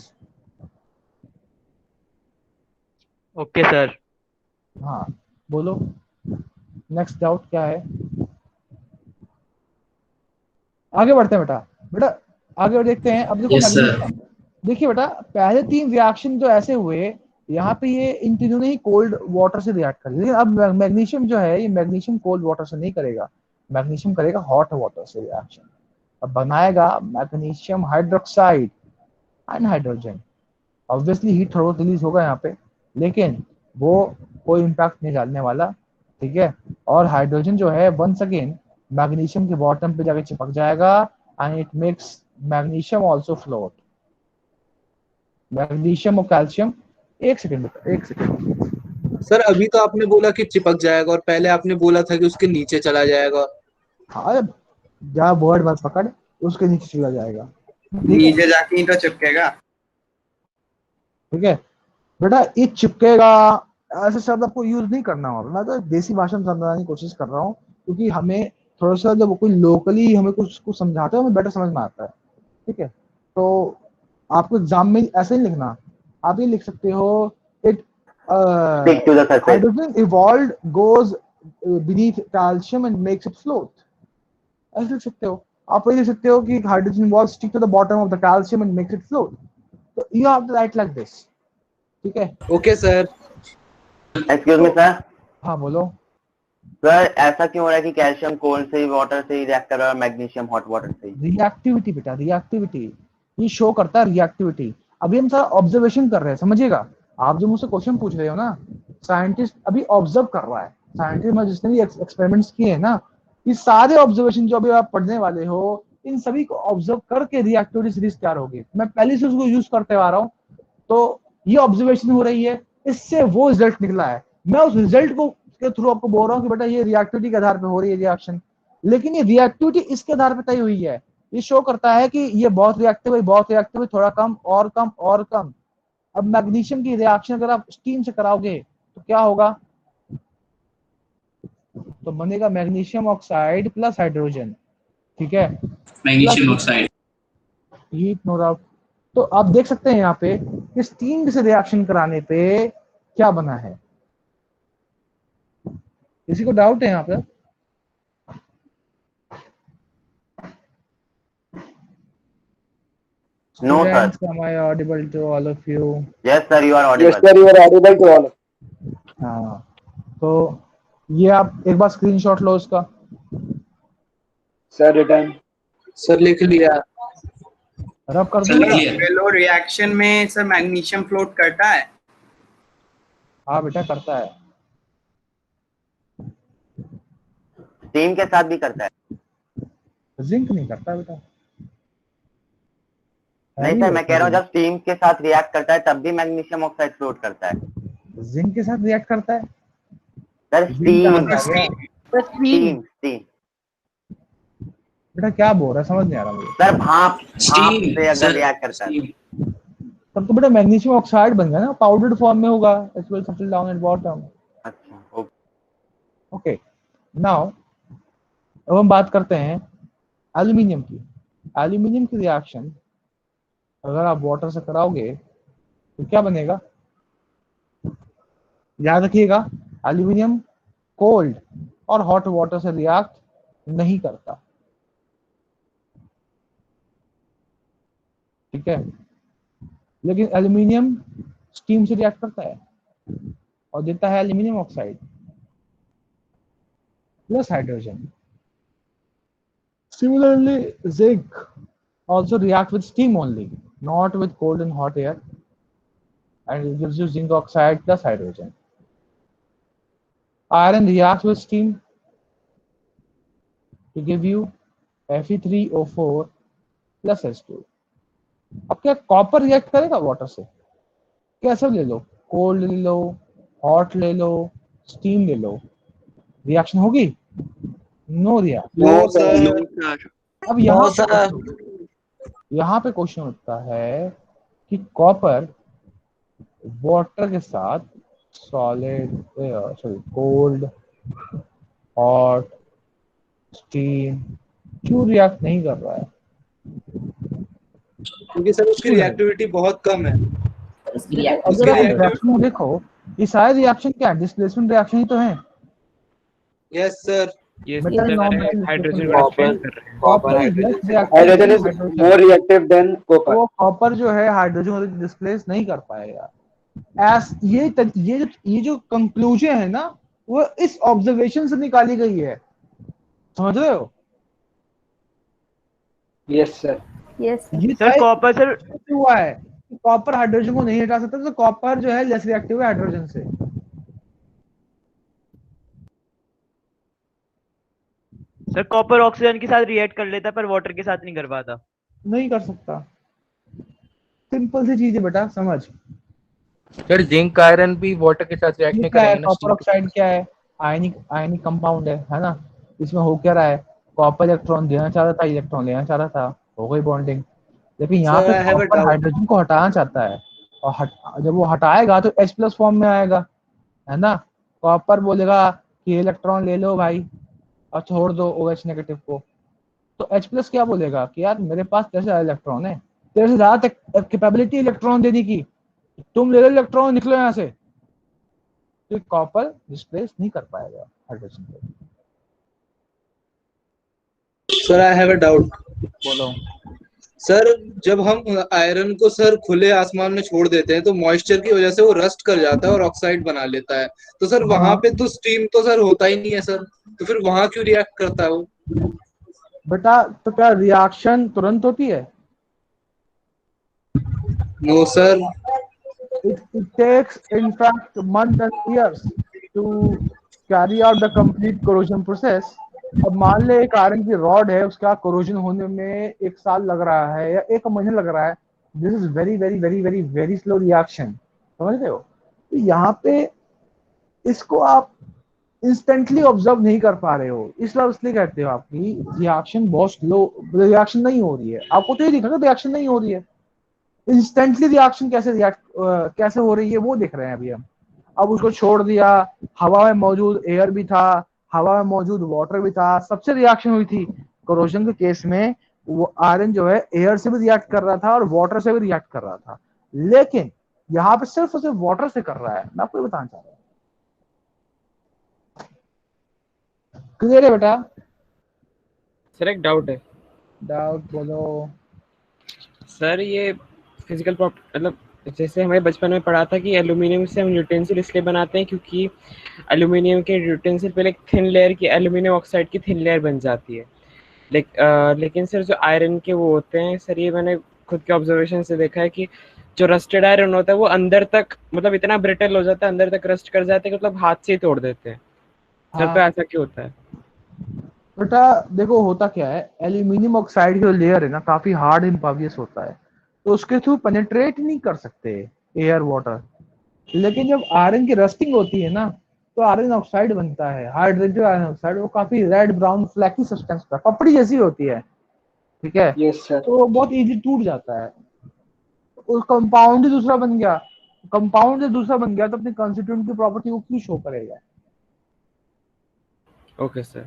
Okay sir. हाँ बोलो, नेक्स्ट डाउट क्या है? आगे बढ़ते हैं बेटा। बेटा आगे देखते हैं। अब देखो Yes, sir. मैग्नीशियम, देखिए बेटा पहले 3 रिएक्शन जो ऐसे हुए, यहाँ पे ये इन तीनों ने ही कोल्ड वाटर से रिएक्ट कर, लेकिन अब मैग्नीशियम जो है, ये मैग्नीशियम कोल्ड वाटर से नहीं करेगा, मैग्नीशियम करेगा हॉट वाटर से रिएक्शन। अब बनाएगा magnesium hydroxide and hydrogen. Obviously heat थोड़ा रिलीज होगा यहाँ पे, लेकिन वो कोई इम्पैक्ट नहीं डालने वाला, ठीक है? और हाइड्रोजन जो है वंस अगेन मैग्नीशियम के बॉटम पे जाके चिपक जाएगा, and it makes magnesium also float. Magnesium और कैल्शियम, एक सेकंड सर अभी तो आपने बोला कि चिपक जाएगा और पहले आपने बोला था कि उसके नीचे चला जाएगा। हाँ, जा वर्ड मत पकड़, उसके नीचे चला जाएगा, नीचे जाके तो चिपकेगा, ठीक है बेटा? ये चिपकेगा ऐसे शब्द आपको यूज नहीं करना होगा, मैं तो देसी भाषा में समझाने की कोशिश कर रहा हूँ, क्योंकि हमें थोड़ा सा जब कोई लोकली हमें कुछ समझाते हैं हमें बेटर समझ में आता है, ठीक है? तो आपको एग्जाम में ऐसे ही लिखना, आप ये लिख सकते हो it hydrogen evolved goes beneath calcium and makes it float, ऐसे लिख सकते हो। आप ये लिख सकते हो कि hydrogen evolves stick to the bottom of the calcium and makes it float. तो you have to write like this, ठीक है? Okay sir. Excuse me sir. हाँ बोलो। सर ऐसा क्यों हो रहा है कि कैल्शियम कोल्ड से ही वाटर से ही रिएक्ट कर रहा है और मैग्नीशियम हॉट वाटर से ही? रिएक्टिविटी बेटा, रिएक्टिविटी ये शो करता है, रिएक्टिविटी। अभी हम सारा ऑब्जर्वेशन कर रहे हैं, समझिएगा? आप जो मुझसे क्वेश्चन पूछ रहे हो ना, साइंटिस्ट अभी ऑब्जर्व कर रहा है, साइंटिस्ट में जिसने भी एक्सपेरिमेंट्स किए हैं ना, ये सारे ऑब्जर्वेशन जो अभी आप पढ़ने वाले हो, इन सभी को ऑब्जर्व करके रिएक्टिविटी सीरीज तैयार होगी। मैं पहले से उसको यूज करते आ रहा हूँ, तो ये ऑब्जर्वेशन हो रही है, इससे वो रिजल्ट निकला है। मैं उस रिजल्ट को के थ्रू आपको बोल रहा हूँ कि बेटा ये रिएक्टिविटी के आधार पे हो रही है रिएक्शन, लेकिन ये रिएक्टिविटी इसके आधार पे तय हुई है। ये शो करता है कि ये बहुत रिएक्टिव है, बहुत रिएक्टिव है, थोड़ा कम और कम और कम। अब मैग्नीशियम की रिएक्शन अगर आप स्टीम से कराओगे तो क्या होगा, तो बनेगा मैग्नीशियम ऑक्साइड प्लस हाइड्रोजन, ठीक है, magnesium oxide. Heat no doubt. तो आप देख सकते हैं यहाँ पे कि स्टीम से रिएक्शन कराने पे क्या बना है। किसी को डाउट है यहाँ पे? No, sir. Students, am I audible to all of you? Yes, sir, you are audible. Yes, sir, you are audible to all. हाँ, तो ये आप एक बार स्क्रीनशॉट लो इसका। Sir return. सर लिख लिया। रब कर दूंगा। फेलो रिएक्शन में सर मैग्नीशियम फ्लोट करता है? हाँ बेटा करता है। स्टीम के साथ भी करता है। जिंक नहीं करता बेटा। नहीं सर, मैं कह रहा हूँ जब स्टीम के साथ रिएक्ट करता है तब भी मैग्नीशियम ऑक्साइड फ्लोट करता है। जिंक के साथ रिएक्ट करता है सर स्टीम बेटा क्या बोल रहा है, समझ नहीं आ रहा मुझे। सर भाप से अगर रिएक्ट करता है तब तो बेटा मैग्नीशियम ऑक्साइड बन गया ना, पाउडर्ड फॉर्म में होगा। It will settle down at bottom. अच्छा ओके, नाउ अब हम बात करते हैं एल्यूमिनियम की। एल्यूमिनियम की रिएक्शन अगर आप वाटर से कराओगे तो क्या बनेगा, याद रखिएगा एल्यूमिनियम कोल्ड और हॉट वाटर से रिएक्ट नहीं करता, ठीक है, लेकिन एल्यूमिनियम स्टीम से रिएक्ट करता है और देता है aluminium oxide plus hydrogen. Similarly, zinc also react with steam only, not with cold and hot air, and it gives you zinc oxide plus hydrogen. Iron reacts with steam to give you Fe3O4 plus H2. अब क्या copper react करेगा water से? कैसे ले लो, cold ले लो, hot ले लो, steam ले लो, रिएक्शन होगी? No reaction. अब यहाँ पे क्वेश्चन उठता है कि कॉपर वाटर के साथ सॉलिड कोल्ड हॉट स्टीम क्यों रिएक्ट नहीं कर रहा है? क्योंकि सर उसकी रिएक्टिविटी बहुत कम है। अगर आप रिएक्शन में देखो ये सारे रिएक्शन क्या है, डिस्प्लेसमेंट रिएक्शन ही तो है। Yes sir, hydrogen is more reactive than copper. वो कॉपर जो है हाइड्रोजन को डिस्प्लेस नहीं कर पाएगा। ये जो कंक्लूजन है ना वो इस ऑब्जर्वेशन से निकाली गई है, समझ रहे हो? Yes sir. Yes sir copper sir हुआ है कॉपर हाइड्रोजन को नहीं हटा सकता, तो कॉपर जो है लेस रिएक्टिव है हाइड्रोजन से। सर कॉपर ऑक्सीजन के साथ रिएक्ट कर लेता है पर वाटर के साथ नहीं कर पाता। नहीं कर सकता, सिंपल सी चीज है बेटा, समझ। सर जिंक आयरन भी वाटर के साथ रिएक्ट नहीं करेंगे ना। कॉपर ऑक्साइड क्या है? आयनिक कंपाउंड है ना। इसमें हो क्या रहा है, कॉपर इलेक्ट्रॉन देना चाह रहा था, इलेक्ट्रॉन लेना चाह रहा था, हो गई बॉन्डिंग। लेकिन यहाँ पे कॉपर हाइड्रोजन को हटाना चाहता है और जब वो हटाएगा तो H+ फॉर्म में आएगा, है ना। कॉपर बोलेगा कि इलेक्ट्रॉन ले लो भाई और छोड़ दो OH नेगेटिव को, तो H+ क्या बोलेगा कि यार मेरे पास तेरे से ज्यादा इलेक्ट्रॉन है, तेरे से ज्यादा कैपेबिलिटी इलेक्ट्रॉन देने की, तुम ले लो इलेक्ट्रॉन, निकलो यहाँ से। तो कॉपर डिस्प्लेस नहीं कर पाएगा हाइड्रोजन को। Sir I have a doubt. बोलो सर, जब हम आयरन को सर खुले आसमान में छोड़ देते हैं तो मॉइस्चर की वजह से वो रस्ट कर जाता है और ऑक्साइड बना लेता है, तो सर वहां पे तो स्टीम तो सर होता ही नहीं है सर, तो फिर वहां क्यों रिएक्ट करता है वो? बेटा तो क्या रिएक्शन तुरंत होती है? No sir, it takes in fact months and years to carry out the complete corrosion process अब मान ले एक आयरन की रॉड है, उसका कोरोजन होने में 1 साल लग रहा है या 1 महीने लग रहा है। This is very very very very very slow reaction, समझ रहे हो? तो यहाँ पे इसको आप इंस्टेंटली ऑब्जर्व नहीं कर पा रहे हो, इसलिए कहते हो आपकी रिएक्शन बहुत स्लो, रिएक्शन नहीं हो रही है। आपको तो ये दिखा रिएक्शन नहीं हो रही है, इंस्टेंटली रिएक्शन कैसे हो रही है वो देख रहे हैं अभी हम। अब उसको छोड़ दिया, हवा में मौजूद एयर भी था, हवा में मौजूद वाटर भी था, सबसे रिएक्शन हुई थी। कोरोजन के केस में वो आयरन जो है एयर से भी रिएक्ट कर रहा था और वाटर से भी रिएक्ट कर रहा था, लेकिन यहाँ पे सिर्फ और सिर्फ वाटर से कर रहा है। मैं आपको बताना चाह रहा हूँ, क्लियर है बेटा? सर एक डाउट है। डाउट बोलो सर। ये फिजिकल मतलब जैसे हमें बचपन में पढ़ा था कि एल्यूमिनियम से हम यूटेंसिल इसलिए बनाते हैं क्योंकि एल्यूमिनियम के यूटेंसिल पहले एक थिन लेयर की एल्यूमिनियम ऑक्साइड की थिन लेयर बन जाती है। लेकिन सर जो आयरन के वो होते हैं सर, ये मैंने खुद के ऑब्जर्वेशन से देखा है कि जो रस्टेड आयरन होता है वो अंदर तक मतलब इतना ब्रिटल हो जाता है, अंदर तक रस्ट कर जाते हैं कि मतलब हाथ से ही तोड़ देते हैं। सर तो ऐसा क्यों होता है? बेटा देखो होता क्या है, एल्यूमिनियम ऑक्साइड की जो लेयर है ना काफी हार्ड इम्पर्वियस होता है, तो उसके थ्रू पेनिट्रेट नहीं कर सकते एयर वाटर। लेकिन जब आयरन की रस्टिंग होती है ना तो आयरन ऑक्साइड बनता है, हाइड्रेटेड आयरन ऑक्साइड। वो काफी रेड ब्राउन फ्लैकी सब्सटेंस का पपड़ी जैसी होती है, ठीक है? Yes sir. तो बहुत इजी टूट जाता है। उस कंपाउंड ही दूसरा बन गया, कंपाउंड से दूसरा बन गया तो अपने कंस्टिट्यूएंट की प्रॉपर्टी को क्यों शो करेगा? ओके सर,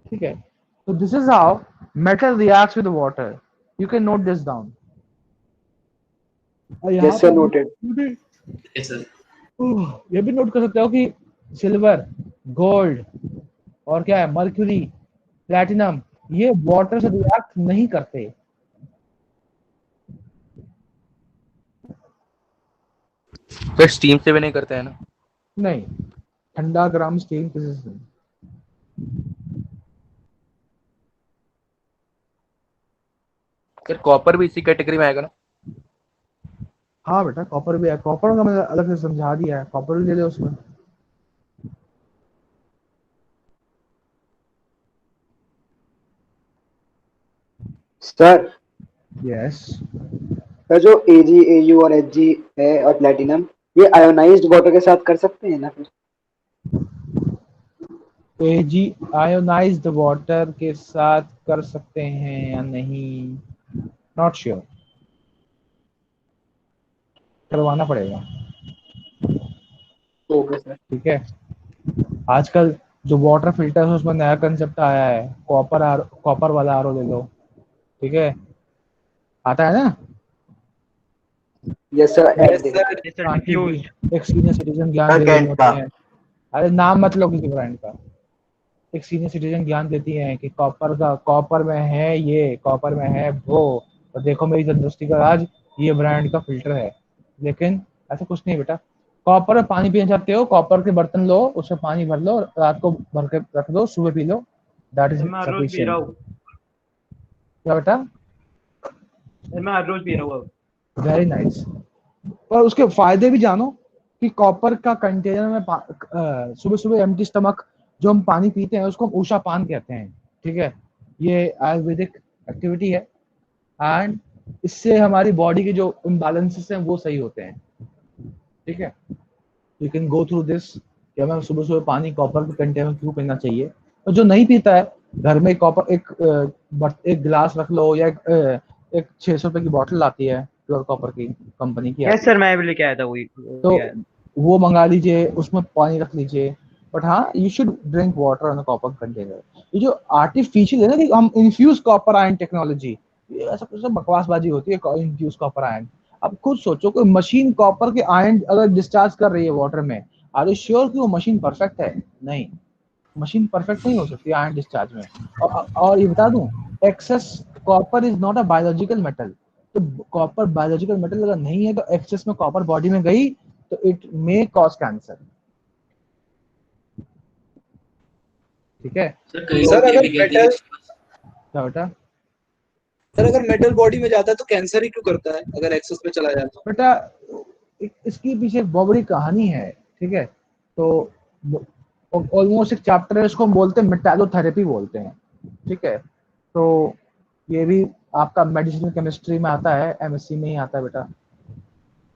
ठीक है। तो this is how metal reacts with water, you can note this down. Yes sir, noted. Yes sir. ये भी नोट कर सकते हो कि सिल्वर, गोल्ड और क्या है मर्क्यूरी, प्लैटिनम, ये वाटर से रिएक्ट नहीं करते। तो स्टीम से भी नहीं करते हैं ना? नहीं, ठंडा गर्म स्टीम किसी से नहीं। सर कॉपर भी इसी कैटेगरी में आएगा ना? हाँ बेटा कॉपर भी है, कॉपर का मैंने अलग से समझा दिया है, कॉपर भी ले लो उसमें। सर यस सर, जो Ag, Au और Hg है और प्लेटिनम, ये आयोनाइज्ड वाटर के साथ कर सकते हैं ना फिर? Ag आयोनाइज्ड वाटर के साथ कर सकते हैं या नहीं, नॉट श्योर, करवाना पड़ेगा। Okay sir. ठीक है। आजकल जो वाटर फिल्टर है उसमें नया कंसेप्ट आया है, कॉपर वाला आरओ ले लो, ठीक है? आता है ना? Yes sir. एक सीनियर सिटीजन ज्ञान दे रही होती है, अरे नाम मत लो किसी ब्रांड का। एक सीनियर सिटीजन ज्ञान देती है कि कॉपर में है ये, कॉपर में है वो, तो देखो मेरी तंदुरुस्ती का राज ये ब्रांड का फिल्टर है। लेकिन ऐसा कुछ नहीं बेटा, कॉपर में पानी पीना चाहते हो, कॉपर के बर्तन लो, उसमें पानी भर लो, रात को भर के रख दो, सुबह पी लो, दैट इज मैं हर रोज पी सफिशिएंट। रहा हूँ, क्या बेटा? मैं हर रोज पी रहा हूँ। Very nice. पर उसके फायदे भी जानो कि कॉपर का कंटेनर में सुबह सुबह एम्प्टी स्टमक जो हम पानी पीते हैं उसको हम ऊषा पान कहते हैं, ठीक है? ये आयुर्वेदिक एक्टिविटी है एंड इससे हमारी बॉडी के जो इम्बैलेंसेस हैं वो सही होते हैं, ठीक है? You can go through this कि हमें सुबह सुबह पानी कॉपर के कंटेनर में क्यों पीना चाहिए। और जो नहीं पीता है घर में कॉपर एक गिलास रख लो, या एक 600 रुपए की बोतल आती है प्योर कॉपर की कंपनी की। यस सर, मैं भी लेके आया था वही। तो वो मंगा लीजिए, उसमें पानी रख लीजिए। बट हाँ, you should drink water on a copper container. ये जो आर्टिफिशियल है ना कि हम इन्फ्यूज कॉपर आयन टेक्नोलॉजी, ये ऐसा कुछ बकवासबाजी होती है इन्फ्यूज कॉपर आयन। अब खुद सोचो कोई मशीन कॉपर के आयन अगर डिस्चार्ज कर रही है वाटर में, आर यू श्योर कि वो मशीन परफेक्ट है? नहीं, मशीन परफेक्ट नहीं हो सकती आयन डिस्चार्ज में। और ये बता दूं, excess copper is not a biological metal. तो कॉपर बायोलॉजिकल मेटल अगर नहीं है तो एक्सेस में कॉपर बॉडी में गई तो इट मे कॉज कैंसर, ठीक है? सर अगर मेटल, क्या बेटा? सर अगर मेटल बॉडी में जाता है तो कैंसर ही क्यों करता है अगर एक्सेस में चला जाता है? बेटा इसकी पीछे एक बहुत बड़ी कहानी है, ठीक है? तो ऑलमोस्ट एक चैप्टर है, उसको हम बोलते हैं मेटालोथेरेपी बोलते हैं, ठीक है। तो ये भी आपका मेडिसिनल केमिस्ट्री में आता है, एमएससी में ही आता है बेटा।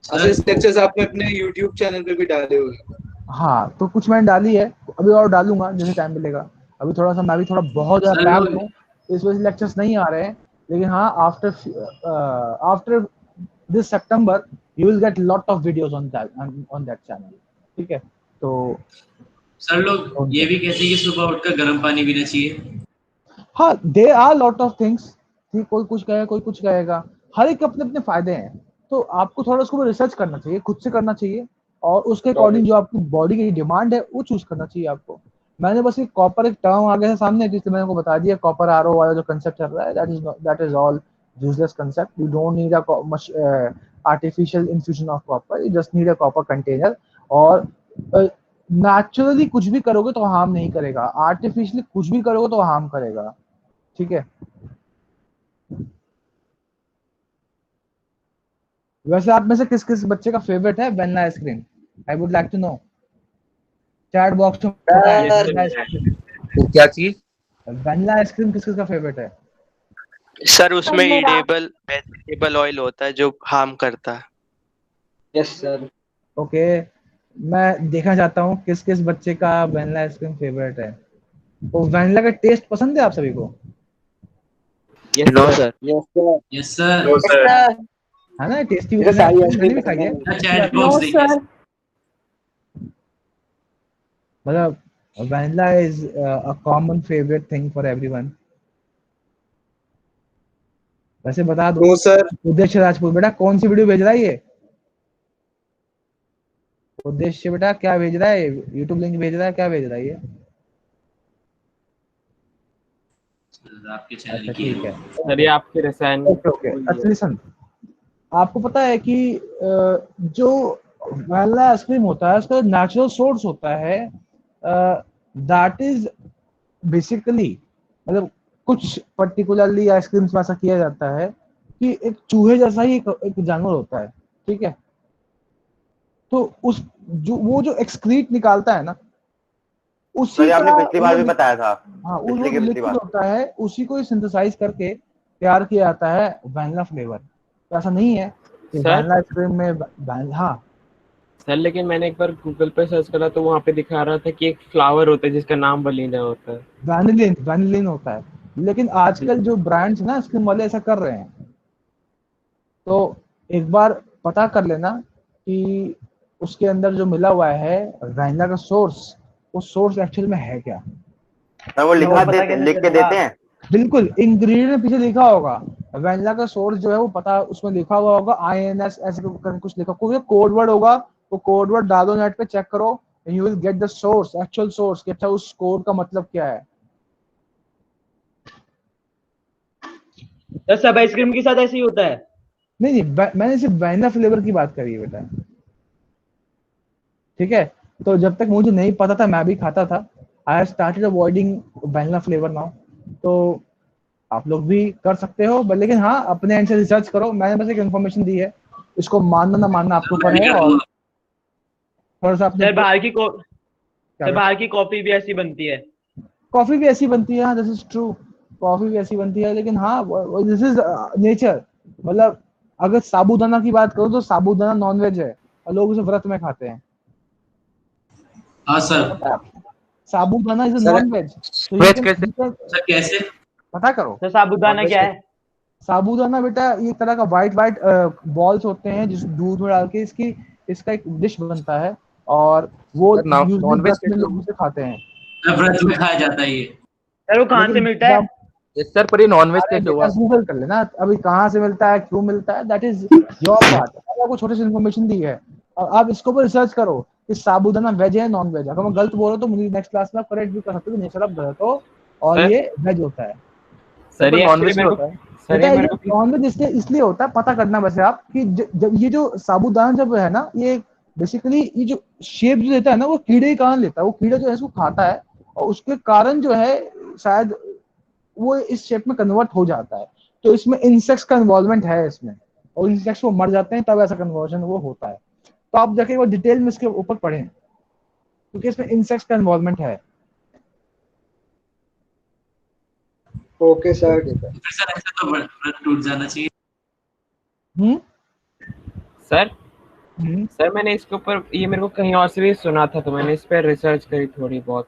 अच्छा, इस लेक्चर्स आपने अपने YouTube चैनल पे भी डाले हुए हैं? हाँ, तो कुछ मैंने डाली है, अभी और डालूंगा जैसे टाइम मिलेगा। अभी थोड़ा सा मैं भी थोड़ा बहुत ज्यादा पैक्ड हूँ, इस वजह से लेक्चर्स नहीं आ रहे हैं, लेकिन हाँ after this September you will get lot of videos on that channel, ठीक है। तो सर लोग ये भी कहते हैं कि सुबह उठकर गर्म पानी पीना चाहिए। हाँ, there are lot of things, ठीक, कोई कुछ कहेगा कोई कुछ कहेगा, हर एक अपने अपने फायदे हैं। तो आपको थोड़ा उसको रिसर्च करना चाहिए, खुद से करना चाहिए, और उसके अकॉर्डिंग जो आपकी बॉडी की डिमांड है वो चूज करना चाहिए आपको। मैंने बस एक कॉपर एक टर्म आ गया है सामने, जिससे मैंने को बता दिया कॉपर आरओ वाला जो कंसेप्ट चल रहा है, that is all useless concept. You don't need a much artificial infusion of copper, you just need a copper container. और नेचुरली कुछ भी करोगे तो हार्म नहीं करेगा, आर्टिफिशियली कुछ भी करोगे तो हार्म करेगा, ठीक है। वैसे आप में से किस किस बच्चे का फेवरेट है vanilla ice cream? I would like to know, chat box में बताएं। क्या चीज? वैनिला आइसक्रीम किस किस का फेवरेट है? सर उसमें ईडेबल वेजिटेबल ऑयल होता है जो हार्म करता है। Yes sir. ओके, मैं देखना चाहता हूँ किस किस बच्चे का वैनिला आइसक्रीम फेवरेट है। तो वैनिला का टेस्ट पसंद है आप सभी को? No sir. Yes sir. No sir. है ना टेस्टी? मुझे सारी आइसक्रीम भी खाई है। चैट बॉक्स देखिए। मतलब vanilla is a common favourite thing for everyone. वैसे बता दो सर। उद्देश्य राजपूत बेटा कौन सी वीडियो भेज रहा है ये? उद्देश्य बेटा क्या भेज रहा है? यूट्यूब लिंक भेज रहा है, क्या भेज रहा है ये? आपके चैनल अच्छा की ठीक है सर ये आपके रसायन। Okay okay. अच्छा लिसन, आपको पता है कि जो वैनिला आइसक्रीम होता है उसका नेचुरल सोर्स होता है, दैट इज बेसिकली, मतलब कुछ पर्टिकुलरली आइसक्रीम्स में ऐसा किया जाता है कि एक चूहे जैसा ही एक जानवर होता है, ठीक है। तो उस वो जो एक्सक्रीट निकालता है ना, उसी सर आपने का पिछली बार भी बताया था। हाँ, वो पिछली की पिछली लिक्विड बार। होता है, उसी को सिंथेसाइज करके तैयार किया जाता है वैनिला फ्लेवर। तो ऐसा नहीं है कि सर? वैनिला आइसक्रीम में हाँ सर लेकिन मैंने एक बार गूगल पे सर्च करा तो वहाँ पे दिखा रहा था कि एक फ्लावर होता है जिसका नाम वनीला होता है। वैनिलिन होता है, लेकिन आजकल जो ब्रांड्स ना आइसक्रीम वाले ऐसा कर रहे हैं। तो एक बार पता कर लेना कि उसके अंदर जो मिला हुआ है वैनिला का सोर्स, वो सोर्स एक्चुअल में है क्या। सर वो लिख के देते हैं। बिल्कुल, इंग्रेडिएंट में पीछे लिखा होगा वैनिला का सोर्स जो है वो पता, उसमें लिखा हुआ होगा INS ऐसे कुछ लिखा, कोई कोड वर्ड होगा, वो कोड वर्ड डालो नेट पे, चेक करो, you will get the source, actual source कि अच्छा उस कोड का मतलब क्या है। तो सब आइसक्रीम के साथ ऐसे ही होता है? नहीं मैंने सिर्फ वैनिला फ्लेवर की बात करी है बेटा, ठीक है। तो जब तक मुझे नहीं पता था मैं भी खाता था, I started avoiding vanilla flavour now. तो आप लोग भी कर सकते हो, बट लेकिन हाँ अपने एंड से रिसर्च करो, मैंने बस एक इन्फॉर्मेशन दी है, इसको मानना ना मानना आपके ऊपर है। और थोड़ा सा अपने सर बाहर की कॉफी भी ऐसी बनती है? कॉफी भी ऐसी बनती है, दिस इज ट्रू, कॉफी भी ऐसी बनती है, लेकिन हाँ दिस इज नेचर। मतलब अगर साबूदाना की बात करो तो साबूदाना नॉनवेज है और लोग उसे व्रत में खाते हैं। हाँ sir. Sabudana is non veg. Veg कैसे? सर कैसे? पता करो। तो साबूदाना क्या है? साबूदाना बेटा ये तरह का वाइट बॉल्स होते हैं जिस दूध में डाल के इसका एक डिश बनता है, और वो नॉनवेज में लोग उसे खाते हैं। व्रत में खाया जाता है ये। सर वो कहाँ से मिलता है? सर पर ये नॉनवेज कैसे हुआ? गूगल कर लेना अभी, कहाँ से मिलता है, क्यों मिलता है, दैट इज योर पार्ट। आपको छोटी सी इन्फॉर्मेशन दी है और आप इसको ऊपर रिसर्च करो कि साबूदाना वेज है नॉन वेज है। अगर मैं गलत बोल रहा हूँ तो मुझे नेक्स्ट क्लास में करेक्ट भी कर सकते हो, नेचर आप गलत हो, और ये वेज होता है। सर ये नॉनवेज होता है, नॉनवेज इसलिए होता है, पता करना वैसे आप कि जब ये जो साबूदाना जब है ना, ये बेसिकली ये जो शेप जो लेता है ना वो कीड़े के कारण लेता है, वो कीड़ा जो है इसको खाता है और उसके कारण जो है शायद वो इस शेप में कन्वर्ट हो जाता है। तो इसमें इंसेक्ट्स का इन्वॉल्वमेंट है इसमें, और इंसेक्ट्स वो मर जाते हैं तब ऐसा कन्वर्जन वो होता है। तो आप जाके वो डिटेल में इसके ऊपर पढ़ें। क्योंकि इसमें इंसेक्ट्स का इन्वॉल्वमेंट है। Okay sir. फिर सर ऐसा तो व्रत टूट जाना चाहिए। सर सर मैंने इसके ऊपर ये मेरे को कहीं और से भी सुना था, तो मैंने इस पर रिसर्च करी थोड़ी बहुत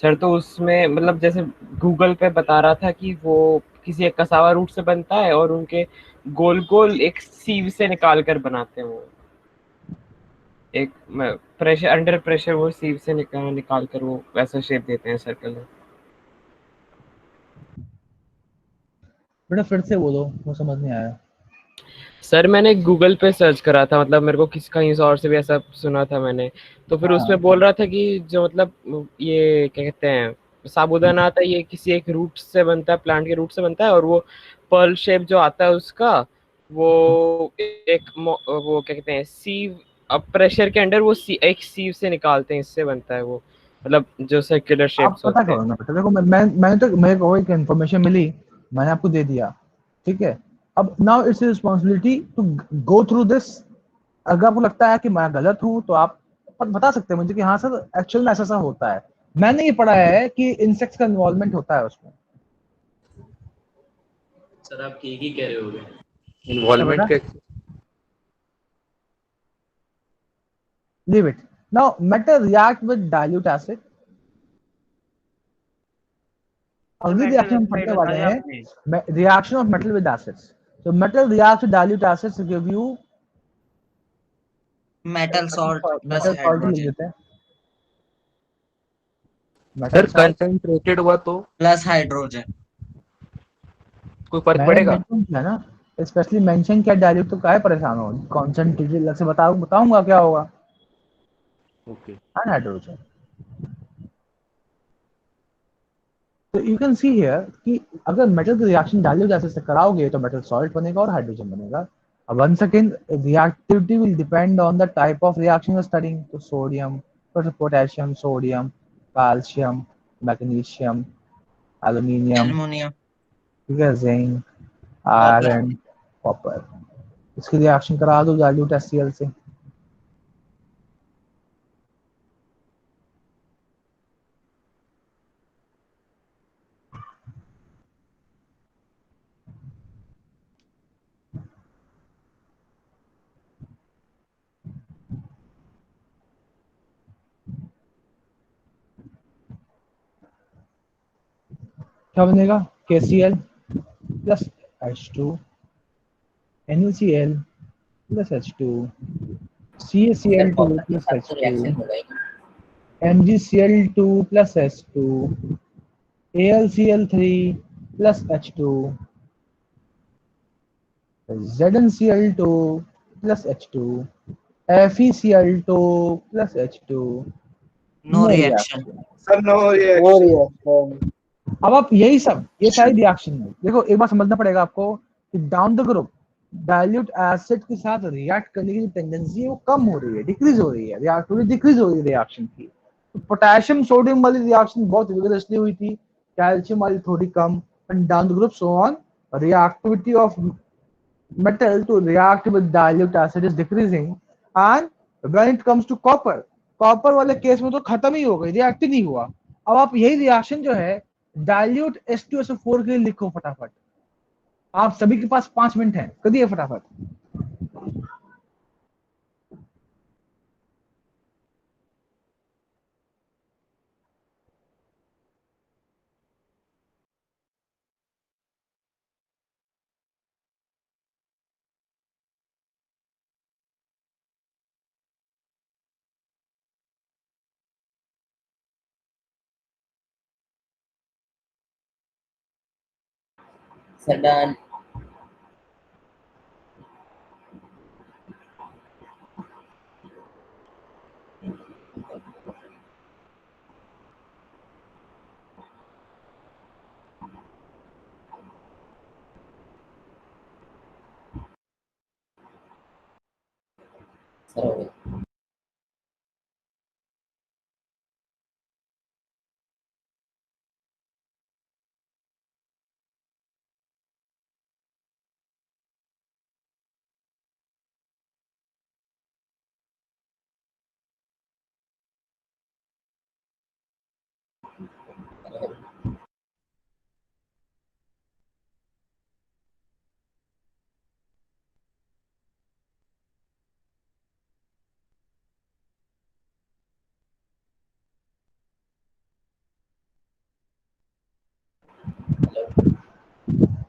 सर। तो उसमें मतलब जैसे गूगल पे बता रहा था कि वो किसी एक कसावा रूट से बनता है और उनके गोल गोल एक सीव से निकाल कर बनाते हैं वो, एक प्रेशर अंडर प्रेशर वो सीव से निकाल कर वो वैसा शेप देते हैं सर्कल में। बेटा फिर से बोलो, वो समझ नहीं आया। सर मैंने गूगल पे सर्च करा था, मतलब मेरे को किसी कहीं और से भी ऐसा सुना था मैंने, तो फिर उसमें बोल रहा था कि जो मतलब ये क्या कहते हैं साबूदाना आता है, ये किसी एक रूट से बनता है, प्लांट के रूट से बनता है, और वो पर्ल शेप जो आता है उसका वो वो क्या कहते हैं सीव, अब प्रेशर के अंडर वो एक सीव से निकालते हैं, इससे बनता है वो, मतलब जो सर्कुलर आप शेप्स पता होते हैं। करो ना बेटा, देखो मैंने तो मेरे को एक इन्फॉर्मेशन मिली, मैंने आपको दे दिया, ठीक है। अब now it's responsibility to go through this. अगर आपको लगता है कि मैं गलत हूं तो आप बता सकते हैं मुझे कि हाँ सर एक्चुअल में ऐसा ऐसा होता है। मैंने ये पढ़ा है कि इंसेक्ट्स का इन्वॉल्वमेंट होता है उसमें। सर आप ठीक ही कह रहे होगे। इन्वॉल्वमेंट के Leave it. Now metal react with dilute acid. अगली रिएक्शन हम पढ़ने वाले हैं, reaction of metal with acids. So metal reacts with dilute acids to give you metal salt plus metal salt लिख हाइड्रोजन देते हैं। सर metal salt कंसंट्रेटेड हुआ तो प्लस हाइड्रोजन। कोई फर्क मैंने पड़ेगा? मेंशन किया ना, स्पेशली मेंशन किया डायल्यूट, तो काहे परेशान हो, कॉन्सेंट्रेटेड अलग से बताऊंगा क्या होगा। Okay hydrogen. तो यू कैन सी हियर कि अगर मेटल की रिएक्शन डायल्यूट एसिड से कराओगे तो मेटल सॉल्ट बनेगा और हाइड्रोजन बनेगा। अब one second, reactivity will depend on the type of reaction you studying. तो sodium, potassium, sodium, calcium, magnesium, aluminium, aluminium, ठीक है, जिंक, कॉपर। आयरन, कॉपर, इसकी रिएक्शन करा दो डायल्यूट HCl से। क्या बनेगा? KCl plus H2, NaCl plus H2, CaCl2 plus H2, MgCl2 plus H2, AlCl3 plus H2, ZnCl2 plus H2, FeCl2 plus H2। No no reaction. Reaction. Sir no no reaction. Reaction. अब आप यही सब, ये सारी reaction है, देखो एक बार समझना पड़ेगा आपको कि down the group dilute acid के साथ रिएक्ट करने की जो टेंडेंसी है वो कम हो रही है, डिक्रीज हो रही है, रिएक्टिविटी डिक्रीज हो रही है रिएक्शन की। तो पोटेशियम सोडियम वाली रिएक्शन बहुत विगरसली हुई थी, कैल्शियम वाली थोड़ी कम, and down the group so on, reactivity of metal to react with dilute acid is decreasing, and when it comes to copper वाले केस में तो खत्म ही हो गई, रिएक्ट ही नहीं हुआ। अब आप यही रिएक्शन जो है डाइल्यूट H2SO4 के लिए लिखो फटाफट। आप सभी के पास 5 मिनट है, करिए फटाफट। Sir done. सर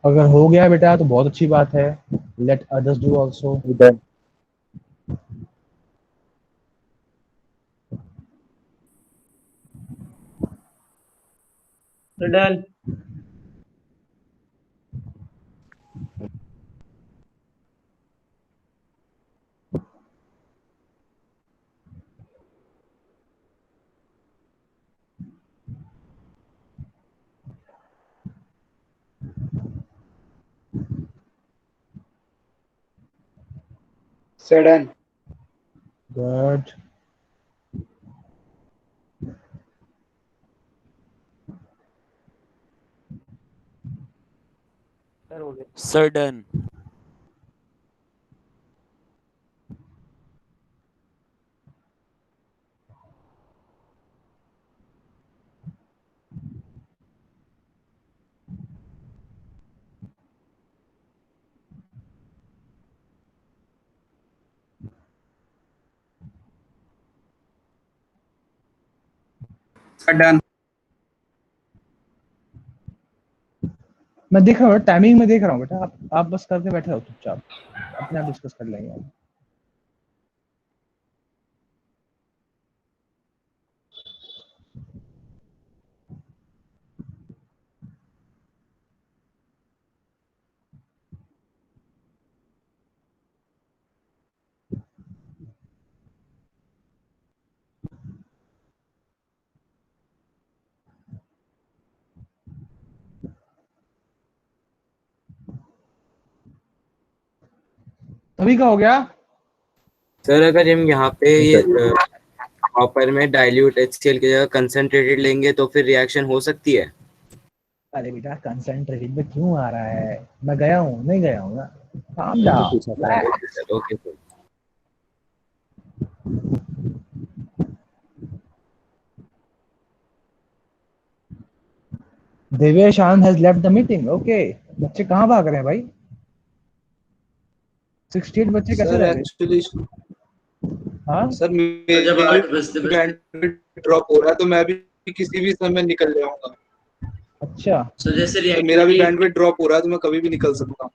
अगर हो गया बेटा तो बहुत अच्छी बात है। Let others do also. Done. Done. Good. Sir done. Done. मैं देख रहा हूँ टाइमिंग में देख रहा हूँ बेटा, आप बस करके बैठे रहो चुपचाप, अपने आप डिस्कस कर लेंगे हम। अभी का हो गया सर अगर हम यहाँ पे ये कॉपर में डाइल्यूट HCl की जगह कंसंट्रेटेड लेंगे तो फिर रिएक्शन हो सकती है? अरे बेटा कंसंट्रेटेड में क्यों आ रहा है, मैं गया हूँ नहीं गया हूँ ना, calm down. Okay sir. Devesh Anand has left the meeting. Okay बच्चे कहाँ भाग रहे हैं भाई? 68 बच्चे कैसे सर रह गए? एक्चुअली हाँ सर मेरी बैंडविड्थ ड्रॉप हो रहा है तो मैं भी किसी भी समय निकल जाऊंगा। अच्छा तो मेरा भी बैंडविड्थ ड्रॉप हो रहा है तो मैं कभी भी निकल सकता हूँ।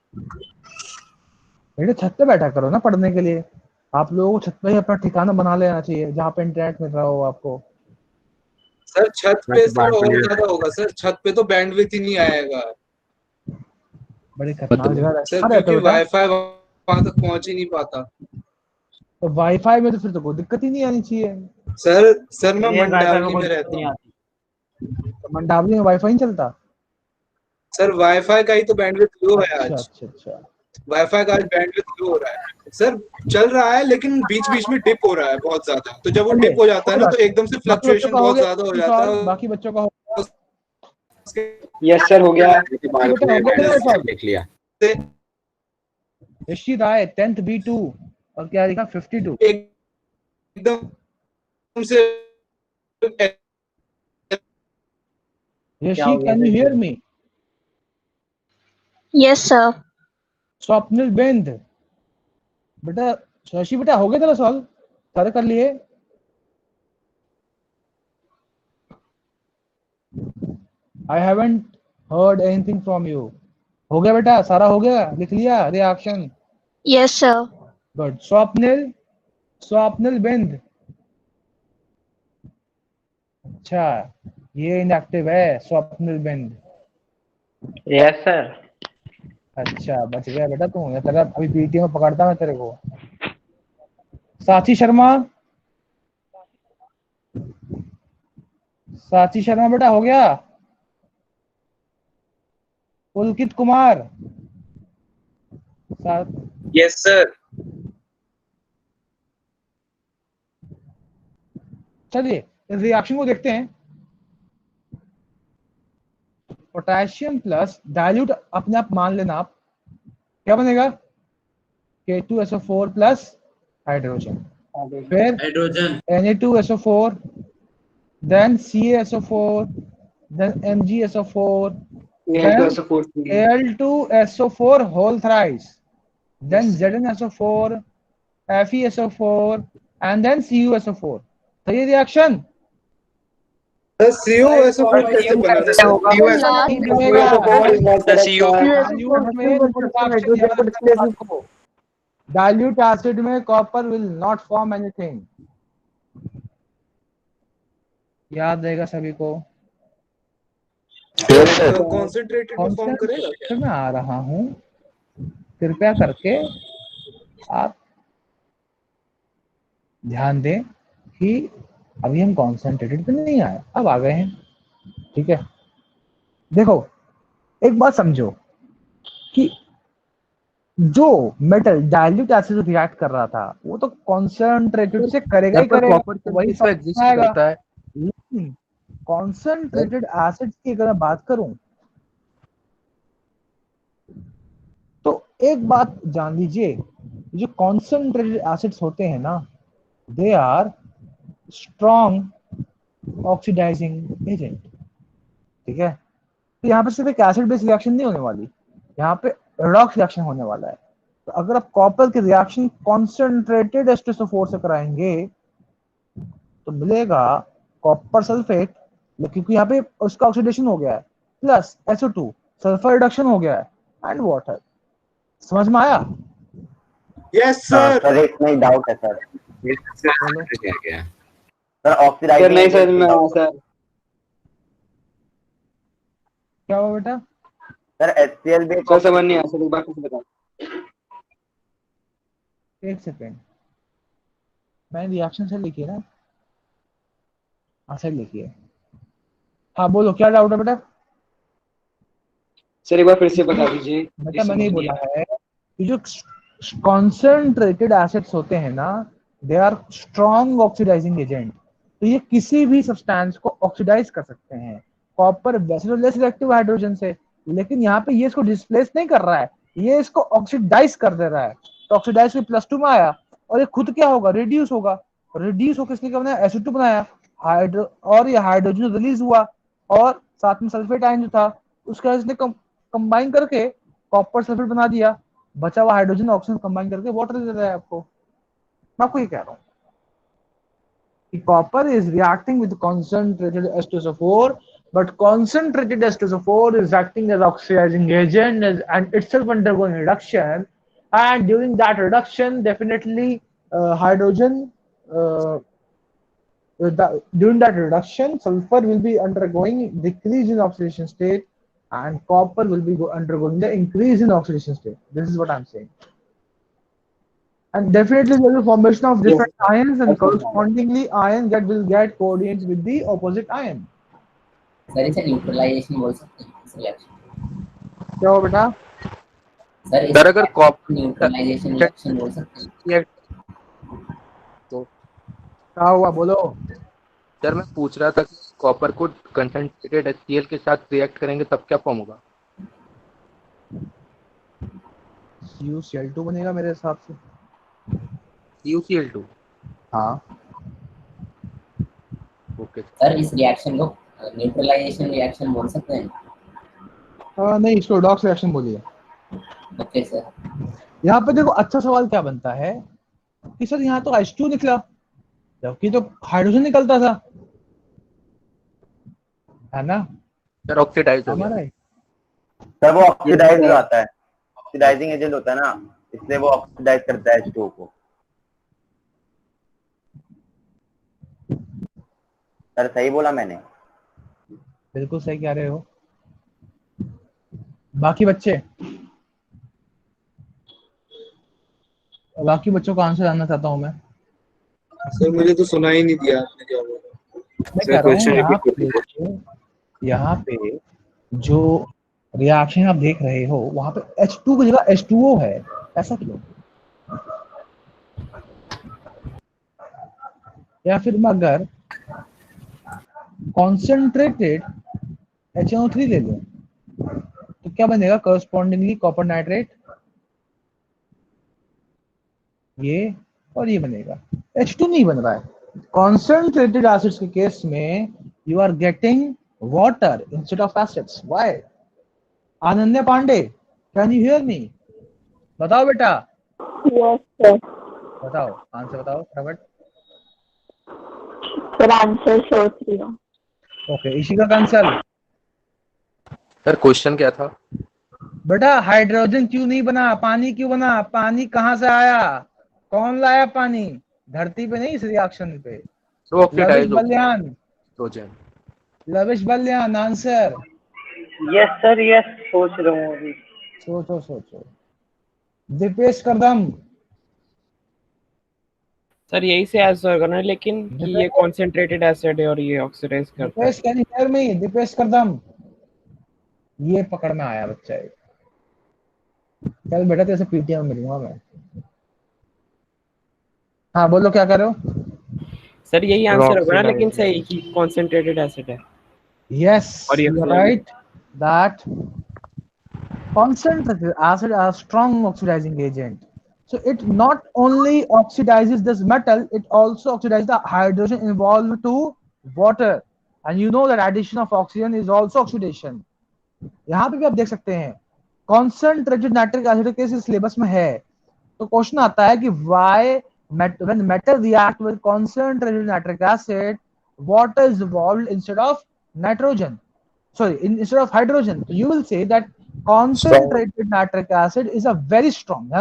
बेटा छत पे बैठा करो ना पढ़ने के लिए, आप लोगों को छत पे ही अपना ठिकाना बना लेना चाहिए जहाँ पे इंटरनेट मिल रहा हो आपको। सर छत पे सर और ज्यादा होगा सर, छत पे तो बैंडविड्थ ही नहीं आएगा बड़ी खतरनाक जगह सर, कहाँ रहते क्योंकि हो बेटा? वाईफाई वहां तक पहुंच ही नहीं पाता। तो वाईफाई में तो फिर तो कोई दिक्कत ही नहीं आनी चाहिए। सर मैं मंडावली में रहता हूँ। तो मंडावली में वाईफाई नहीं चलता? सर वाईफाई का ही तो बैंडविड्थ लो है आज। अच्छा वाईफाई का आज बैंडविड्थ लो हो रहा है सर, चल रहा है लेकिन बीच बीच में डिप हो रहा है बहुत ज्यादा, तो जब वो डिप हो जाता है ना तो एकदम से फ्लक्चुएशन बहुत ज्यादा हो जाता है। बाकी बच्चों का हो यस सर हो गया। देख लिया। यशी राय 10th B2 और क्या लिखा 52 एकदम से। Yashi can you hear me? Yes sir. Swapnil Bind बेटा, शशि बेटा हो गया तेरा सवाल सारे कर लिए? I haven't heard anything from you. हो गया बेटा, सारा हो गया, लिख लिया reaction? Yes sir. Good. Swapnil Bind, अच्छा ये इनएक्टिव है स्वप्निल बिंद। Yes sir. अच्छा बच गया बेटा तू, या तेरा अभी पीटी में पकड़ता मैं तेरे को। साची शर्मा बेटा हो गया? पुलकित कुमार यस सर। चलिए इस रिएक्शन को देखते हैं। पोटेशियम प्लस डाइल्यूट अपने आप मान लेना आप, क्या बनेगा? K2SO4 प्लस हाइड्रोजन, फिर hydrogen Na2SO4 then CaSO4 then MgSO4, then Al2SO4, Al2SO4 whole thrice, then ZnSO4, FeSO4, and then CuSO4. तो ये रिएक्शन CuSO4 कैसे बना कैसे होगा? नहीं बनेगा। डाइल्यूट एसिड में copper will not form anything, याद रहेगा सभी को। कॉन्सेंट्रेटेड में फॉर्म करेगा क्या? मैं आ रहा हूँ, कृपया करके आप ध्यान दें कि अभी हम कॉन्सेंट्रेटेड पे नहीं आए, अब आ गए हैं। ठीक है, देखो एक बात समझो कि जो मेटल डाइल्यूट एसिड रिएक्ट कर रहा था वो तो कॉन्सेंट्रेटेड से करेगा ही करेगा, वही एग्जिस्ट आएगा। करता है। लेकिन कॉन्सेंट्रेटेड एसिड की अगर मैं बात करूं तो एक बात जान लीजिए, जो कॉन्सेंट्रेटेड एसिड्स होते हैं ना, they are strong oxidising agent. ठीक है, तो यहाँ पे सिर्फ एक एसिड बेस रिएक्शन नहीं होने वाली, यहाँ पे रेडॉक्स रिएक्शन होने वाला है। तो अगर आप कॉपर की रिएक्शन कॉन्सेंट्रेटेड H2SO4 से कराएंगे तो मिलेगा कॉपर सल्फेट, क्योंकि यहाँ पे उसका ऑक्सीडेशन हो गया है, प्लस SO2 सल्फर रिडक्शन हो गया है एंड वाटर। समझ में आया? Yes sir. सर इसमें डाउट है सर। क्या क्या सर ऑक्सीडाइजिंग नहीं सर मैं सर क्या हुआ बेटा? सर HCl भी सर समझ नहीं आया सर, एक बार फिर से बताओ। एक सेकेंड, मैंने रिएक्शन से लिखी है ना, हाँ सर लिखी है। हाँ बोलो क्या डाउट है बेटा? सर एक बार फिर से बता दीजिए। बेटा मैंने ये बोला है कि जो कॉन्सेंट्रेटेड एसिड्स होते हैं ना, they are strong oxidising agent. तो ये किसी भी सब्सटेंस को ऑक्सीडाइज कर सकते हैं। कॉपर वैसे तो लेस रिएक्टिव हाइड्रोजन से, लेकिन यहाँ पे ये इसको डिस्प्लेस नहीं कर रहा है, ये इसको ऑक्सीडाइज कर दे रहा है। तो ऑक्सीडाइज भी +2 में आया और ये खुद क्या होगा, रिड्यूस होगा। रिड्यूस होकर इसने क्या बनाया, SO2 बनाया, हाइड्रो, और ये हाइड्रोजन रिलीज हुआ और साथ में सल्फेट आयन जो था उसका इसने कंबाइन करके कॉपर सल्फेट बना दिया। बचा हुआ हाइड्रोजन ऑक्सीजन कंबाइन करके वाटर दे रहा है आपको। मैं आपको ये कह रहा हूँ कि copper is reacting with concentrated H2SO4, but concentrated H2SO4 is acting as oxidizing agent and itself undergoing reduction, and during that reduction definitely hydrogen during that reduction sulfur will be undergoing decrease in oxidation state and copper will be undergoing the increase in oxidation state. This is what I'm saying. And definitely there is a formation of different ions, and correspondingly ion will get coordinates with the opposite ion. Sir इसे neutralisation बोल सकते हैं इस reaction. क्या हो बेटा? Sir अगर copper neutralisation reaction बोल सकते हैं। तो क्या हुआ बोलो? सर मैं पूछ रहा था कि कॉपर को कंसंट्रेटेड HCl के साथ रिएक्ट करेंगे तब क्या फॉर्म होगा? CuCl2 बनेगा मेरे हिसाब से। CuCl2? हाँ ओके। सर इस रिएक्शन को न्यूट्रलाइजेशन रिएक्शन बोल सकते हैं? नहीं, इसको रेडॉक्स रिएक्शन बोलिए। Okay sir. यहाँ पे देखो अच्छा सवाल क्या बनता है कि सर यहाँ तो H2 निकला जबकि तो हाइड्रोजन निकलता था, है ना? सर ऑक्सीडाइज हो गया। सर वो ऑक्सीडाइज हो जाता है, ऑक्सीडाइजिंग एजेंट होता है ना, इसलिए वो ऑक्सीडाइज करता है H2O को। सर सही बोला मैंने? बिल्कुल सही कह रहे हो। बाकी बच्चों का आंसर जानना चाहता हूं मैं। सर मुझे तो सुना ही नहीं दिया आपने क्या बोला। मैं कह रहा हूँ यहाँ पे जो रिएक्शन आप देख रहे हो वहां पे H2 की जगह H2O है, ऐसा क्यों? या फिर मैं अगर कॉन्सेंट्रेटेड HNO3 ले लूं तो क्या बनेगा करस्पॉन्डिंगली कॉपर नाइट्रेट, ये और ये बनेगा। H2 नहीं बन रहा है। कॉन्सेंट्रेटेड एसिड्स के केस में you are getting water instead of acids. Why? Ananya Pandey, can you hear me? बताओ बेटा. Yes, sir. बताओ आंसर बताओ फटाफट. Sir, answer show 3. Okay, Ishika Kansal. Sir question क्या था? बेटा हाइड्रोजन क्यों नहीं बना, पानी क्यों बना? पानी कहाँ से आया? कौन लाया पानी? धरती पे नहीं, इस रिएक्शन पे. तो Lavish Balyan. Hydrogen. Lavish Balyan answer. Yes sir, yes सोच रहा हूँ अभी. सोचो. दीपेश करदम. सर यही से आंसर करना है, लेकिन कि ये कॉन्सेंट्रेटेड एसिड है और ये ऑक्सीडाइज करता है. Deepesh can you hear me? Deepesh Kardam. ये पकड़ में आया बच्चा एक. चल बेटा तेरे से पीटीएम में मिलूंगा मैं. हाँ बोलो क्या कर रहे हो? सर यही आंसर होगा ना, लेकिन सही कि कॉन्सेंट्रेटेड एसिड है. Yes, you're right that concentrated acid are strong oxidizing agent. So it not only oxidizes this metal, it also oxidizes the hydrogen involved to water. And you know that addition of oxygen is also oxidation. यहाँ पे भी आप देख सकते हैं concentrated nitric acid के syllabus में है. तो क्वेश्चन आता है कि why when metal react with concentrated nitric acid, water is evolved instead of nitrogen, instead of hydrogen. So you will say that concentrated nitric acid is a very strong,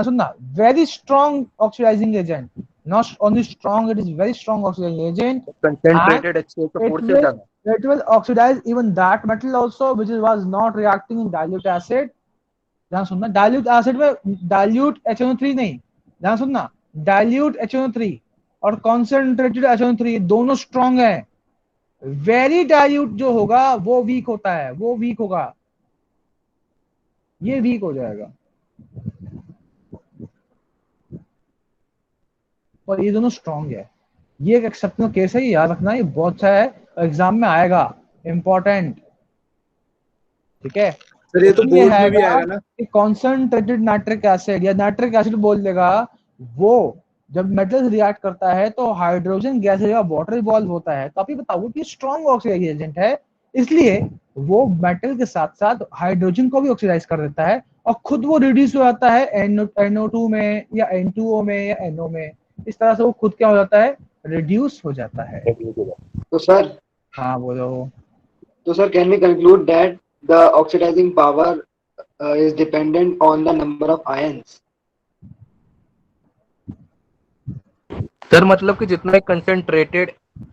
very strong oxidizing agent. Not only strong, it is very strong oxidizing agent. Concentrated it will oxidize even that metal also which was not reacting in dilute acid. ध्यान सुनना, dilute acid में dilute HNO3 नहीं, ध्यान सुनना, dilute HNO3 और concentrated HNO3 दोनों strong है. Very dilute जो होगा वो वीक होता है, वो वीक होगा, ये वीक हो जाएगा. और ये दोनों स्ट्रॉन्ग है. ये एक एक्सेप्शनल केस है, याद रखना, ये बहुत अच्छा है, एग्जाम में आएगा, इंपॉर्टेंट. ठीक है सर, ये तो बोर्ड में भी आएगा ना. कॉन्सेंट्रेटेड नाइट्रिक एसिड या नाइट्रिक एसिड बोल देगा, वो जब मेटल रिएक्ट करता है तो हाइड्रोजन गैस या वाटर इवॉल्व होता है. तो आप ये बताओ कि स्ट्रॉन्ग ऑक्सीडाइजिंग एजेंट है, इसलिए वो मेटल के साथ साथ हाइड्रोजन को भी ऑक्सीडाइज कर देता है और खुद वो रिड्यूस हो जाता है NO2 में या N2O में या NO में. इस तरह से वो खुद क्या हो जाता है, रिड्यूस हो जाता है. तो सर, हाँ बोलो. तो sir can we conclude that the oxidising power is dependent on the number of ions? Sir मतलब कि जितना कंसंट्रेटेड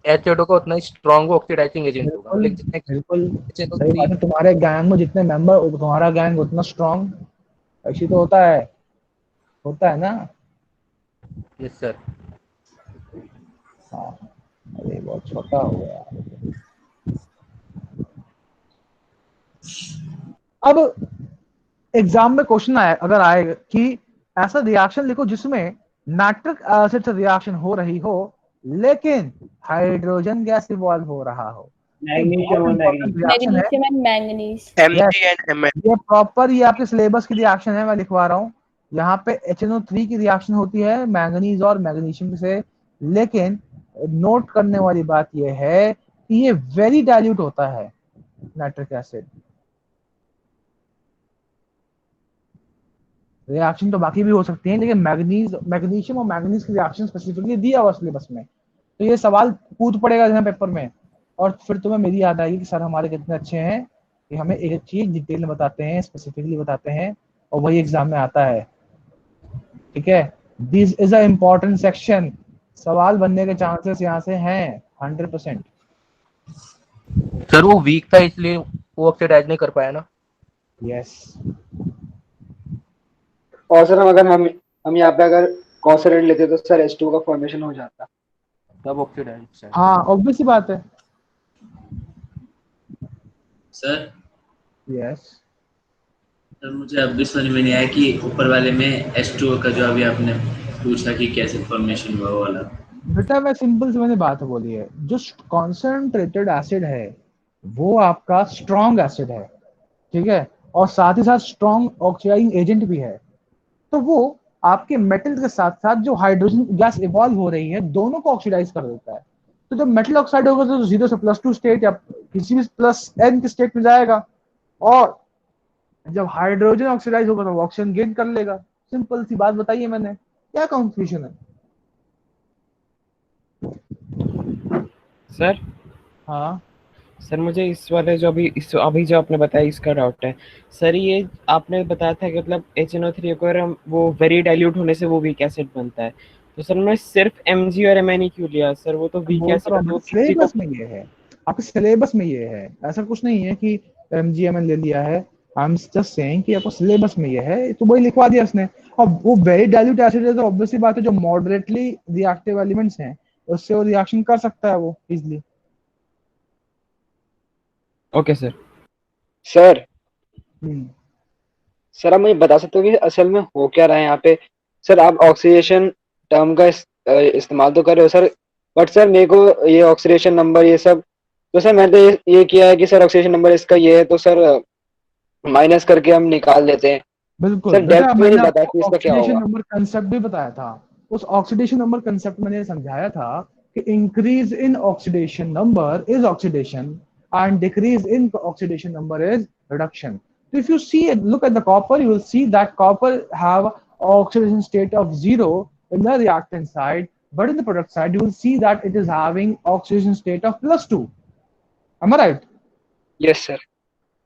एचओ का उतना ही स्ट्रॉन्ग ऑक्सीडाइजिंग एजेंट होगा. बिल्कुल सही बात है. तुम्हारे गैंग में जितने मेंबर, तुम्हारा गैंग उतना स्ट्रॉन्ग. ऐसी तो होता है ना. Yes sir. हाँ, अरे बहुत छोटा हो गया. अब एग्जाम में क्वेश्चन अगर आए कि ऐसा रिएक्शन लिखो जिसमें नाइट्रिक एसिड से रिएक्शन हो रही हो लेकिन हाइड्रोजन गैस इवॉल्व हो रहा हो. Magnesium and manganese. ये प्रॉपर ये आपके सिलेबस की रिएक्शन है, मैं लिखवा रहा हूँ. यहाँ पे HNO3 की रिएक्शन होती है मैंगनीज और मैग्नीशियम से, लेकिन नोट करने वाली बात ये है कि ये वेरी डाइल्यूट होता है नाइट्रिक एसिड. रिएक्शन तो बाकी भी हो सकती है, लेकिन मैग्नीशियम और मैंगनीज की रिएक्शन स्पेसिफिकली दिया हुआ सिलेबस में. तो ये सवाल कूद पड़ेगा जहाँ पेपर में, और फिर तुम्हें मेरी याद आएगी कि सर हमारे कितने अच्छे हैं कि हमें एक चीज डिटेल में बताते हैं, स्पेसिफिकली बताते हैं, और वही एग्जाम में आता है. ठीक है, this is a important section. सवाल बनने के चांसेस यहाँ से हैं 100%. सर वो वीक था इसलिए वो ऑक्सीडाइज नहीं कर पाया ना. यस. और सर हम यहाँ पे अगर कॉन्सेंट्रेट लेते तो सर H2 का फॉर्मेशन हो जाता. तब ऑक्सीडाइज. हाँ ऑब्वियस बात है. Sir yes. सर मुझे अब भी समझ में नहीं आया कि ऊपर वाले में H2O का जो अभी आपने पूछा कि कैसे फॉर्मेशन हुआ वाला. बेटा मैं सिंपल से मैंने बात बोली है, जो कॉन्सेंट्रेटेड एसिड है वो आपका स्ट्रॉन्ग एसिड है. ठीक है, और साथ ही साथ स्ट्रॉन्ग ऑक्सीडाइजिंग एजेंट भी है. तो वो आपके मेटल के साथ साथ जो हाइड्रोजन गैस इवॉल्व हो रही है दोनों को ऑक्सीडाइज कर देता है. तो जब मेटल ऑक्साइड होगा तो 0 से +2 स्टेट या किसी भी +n के स्टेट में जाएगा, और जब हाइड्रोजन ऑक्सीडाइज होगा तो वो ऑक्सीजन गेन कर लेगा। सिंपल सी बात बताइए मैंने, क्या कंफ्यूजन है? सर हाँ सर मुझे इस वाले जो अभी जो आपने बताया इसका डाउट है सर। ये आपने बताया था कि मतलब HNO3 को अगर हम वो वेरी डाइल्यूट होने से वो वीक एसिड बनता है, तो सर मैं सिर्फ Mg और Mne क्यों लिया सर? वो तो वीक बोल तो एसिड रहा है हूँ, तो किसी को सिलेबस में ये है, आपके सिलेबस में ये है, ऐसा कुछ नहीं है कि MgMn ले लिया है। आई एम जस्ट सेइंग कि आपको सिलेबस में ये है, तो वही लिखवा दिया उसने। अब वो वेरी डाइल्यूट एसिड है तो ऑब्वियसली बात है, जो मॉडरेटली रिएक्टिव एलिमेंट्स हैं उससे वो रिएक्शन कर सकता है वो easily. Okay sir. Sir sir आप मुझे बता सकते हो कि असल में हो क्या रहा है यहाँ पे? सर आप ऑक्सीडेशन टर्म का इस्तेमाल तो कर रहे हो सर, बट सर मेरे को ये ऑक्सीडेशन नंबर ये सब, तो सर मैंने तो ये किया है कि सर ऑक्सीडेशन नंबर इसका ये है, तो सर माइनस करके हम निकाल देते हैं। बिल्कुल सर बेटा, डेप्थ में मैंने नहीं बताया कि आपको इसका क्या ऑक्सीडेशन होगा। नंबर कंसेप्ट भी बताया था। उस ऑक्सीडेशन नंबर कंसेप्ट मैंने समझाया था कि increase in oxidation number is oxidation and decrease in oxidation number is reduction. So if you see it, look at the copper, you will see that copper have oxidation state of 0 in the reactant side, but in the product side, you will see that it is having oxidation state of +2. Am I right? Yes, sir.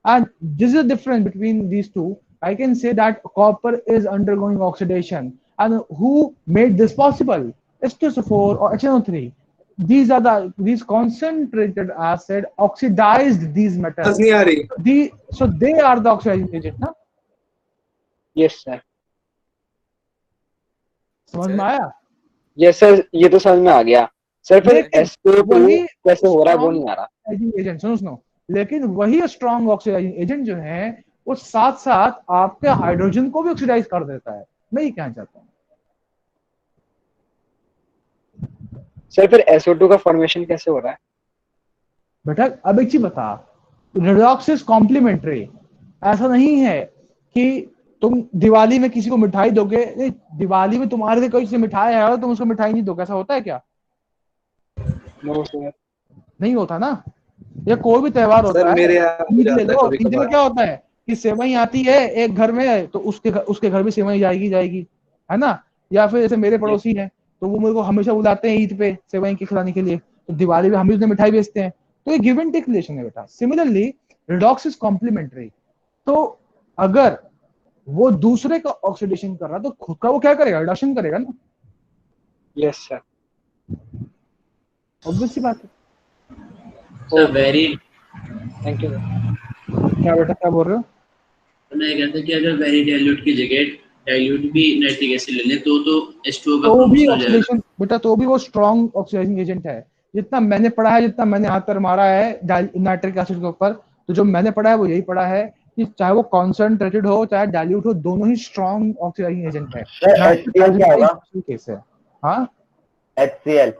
And this is the difference between these two. I can say that copper is undergoing oxidation. And who made this possible? H2SO4 or HNO3. These concentrated acid oxidized these metals. नहीं आ रही। So they are the oxidizing agent, ना? Yes, sir. समझ में आया? Yes sir, ये तो समझ में आ गया सर। फिर लेकिन SO2 वही कैसे हो रहा है वो स्ट्रॉन्ग नहीं आ रहा। ऑक्सीडाइजिंग एजेंट, सुनो, लेकिन वही स्ट्रॉन्ग ऑक्सीडाइजिंग एजेंट जो है वो साथ साथ आपके हाइड्रोजन को भी ऑक्सीडाइज कर देता है। मैं ये कहना चाहता हूँ। सर फिर SO2 का फॉर्मेशन कैसे हो रहा है? बेटा अब एक चीज बता, रिडॉक्स इज कॉम्प्लीमेंट्री। ऐसा नहीं है कि तुम दिवाली में किसी को मिठाई दोगे, नहीं, दिवाली में तुम्हारे लिए कोई से मिठाई है और तुम उसको मिठाई नहीं दोगे, ऐसा होता है क्या? No sir. नहीं होता ना। या कोई भी त्योहार सर होता है, मेरे यहाँ हो ईद ले जाता है लो, कभी ईद में कभार। क्या होता है कि सेवई आती है एक घर में तो उसके घर भी सेवई जाएगी, है ना? या फिर जैसे मेरे पड़ोसी हैं तो वो मेरे को हमेशा बुलाते हैं ईद पे सेवई के खिलाने के लिए, तो दिवाली में हम भी उन्हें मिठाई बेचते हैं। तो ये गिव एंड टेक रिलेशन है बेटा। Similarly redox is complementary. तो अगर वो दूसरे का ऑक्सीडेशन कर रहा तो खुद का वो क्या करेगा? रिडक्शन करेगा ना। Yes sir. ऑब्वियस सी बात है। Sir very thank you. क्या बेटा, क्या बोल रहे हो? मैं कहता कि अगर वेरी डाइल्यूट की जगह डाइल्यूट भी नाइट्रिक एसिड ले लें तो H2O का तो भी फॉर्मेशन हो जाएगा। ऑक्सीडेशन बेटा, तो भी वो स्ट्रॉन्ग ऑक्सीडाइजिंग एजेंट है। जितना मैंने पढ़ा है, जितना मैंने हाथ पर मारा है नाइट्रिक एसिड के ऊपर, तो जो मैंने पढ़ा है वो यही पढ़ा है कि चाहे वो कॉन्सेंट्रेटेड हो चाहे डाइल्यूट हो, दोनों ही स्ट्रॉन्ग ऑक्सीडाइजिंग एजेंट है। HCl क्या होगा? केस है। हाँ, HCl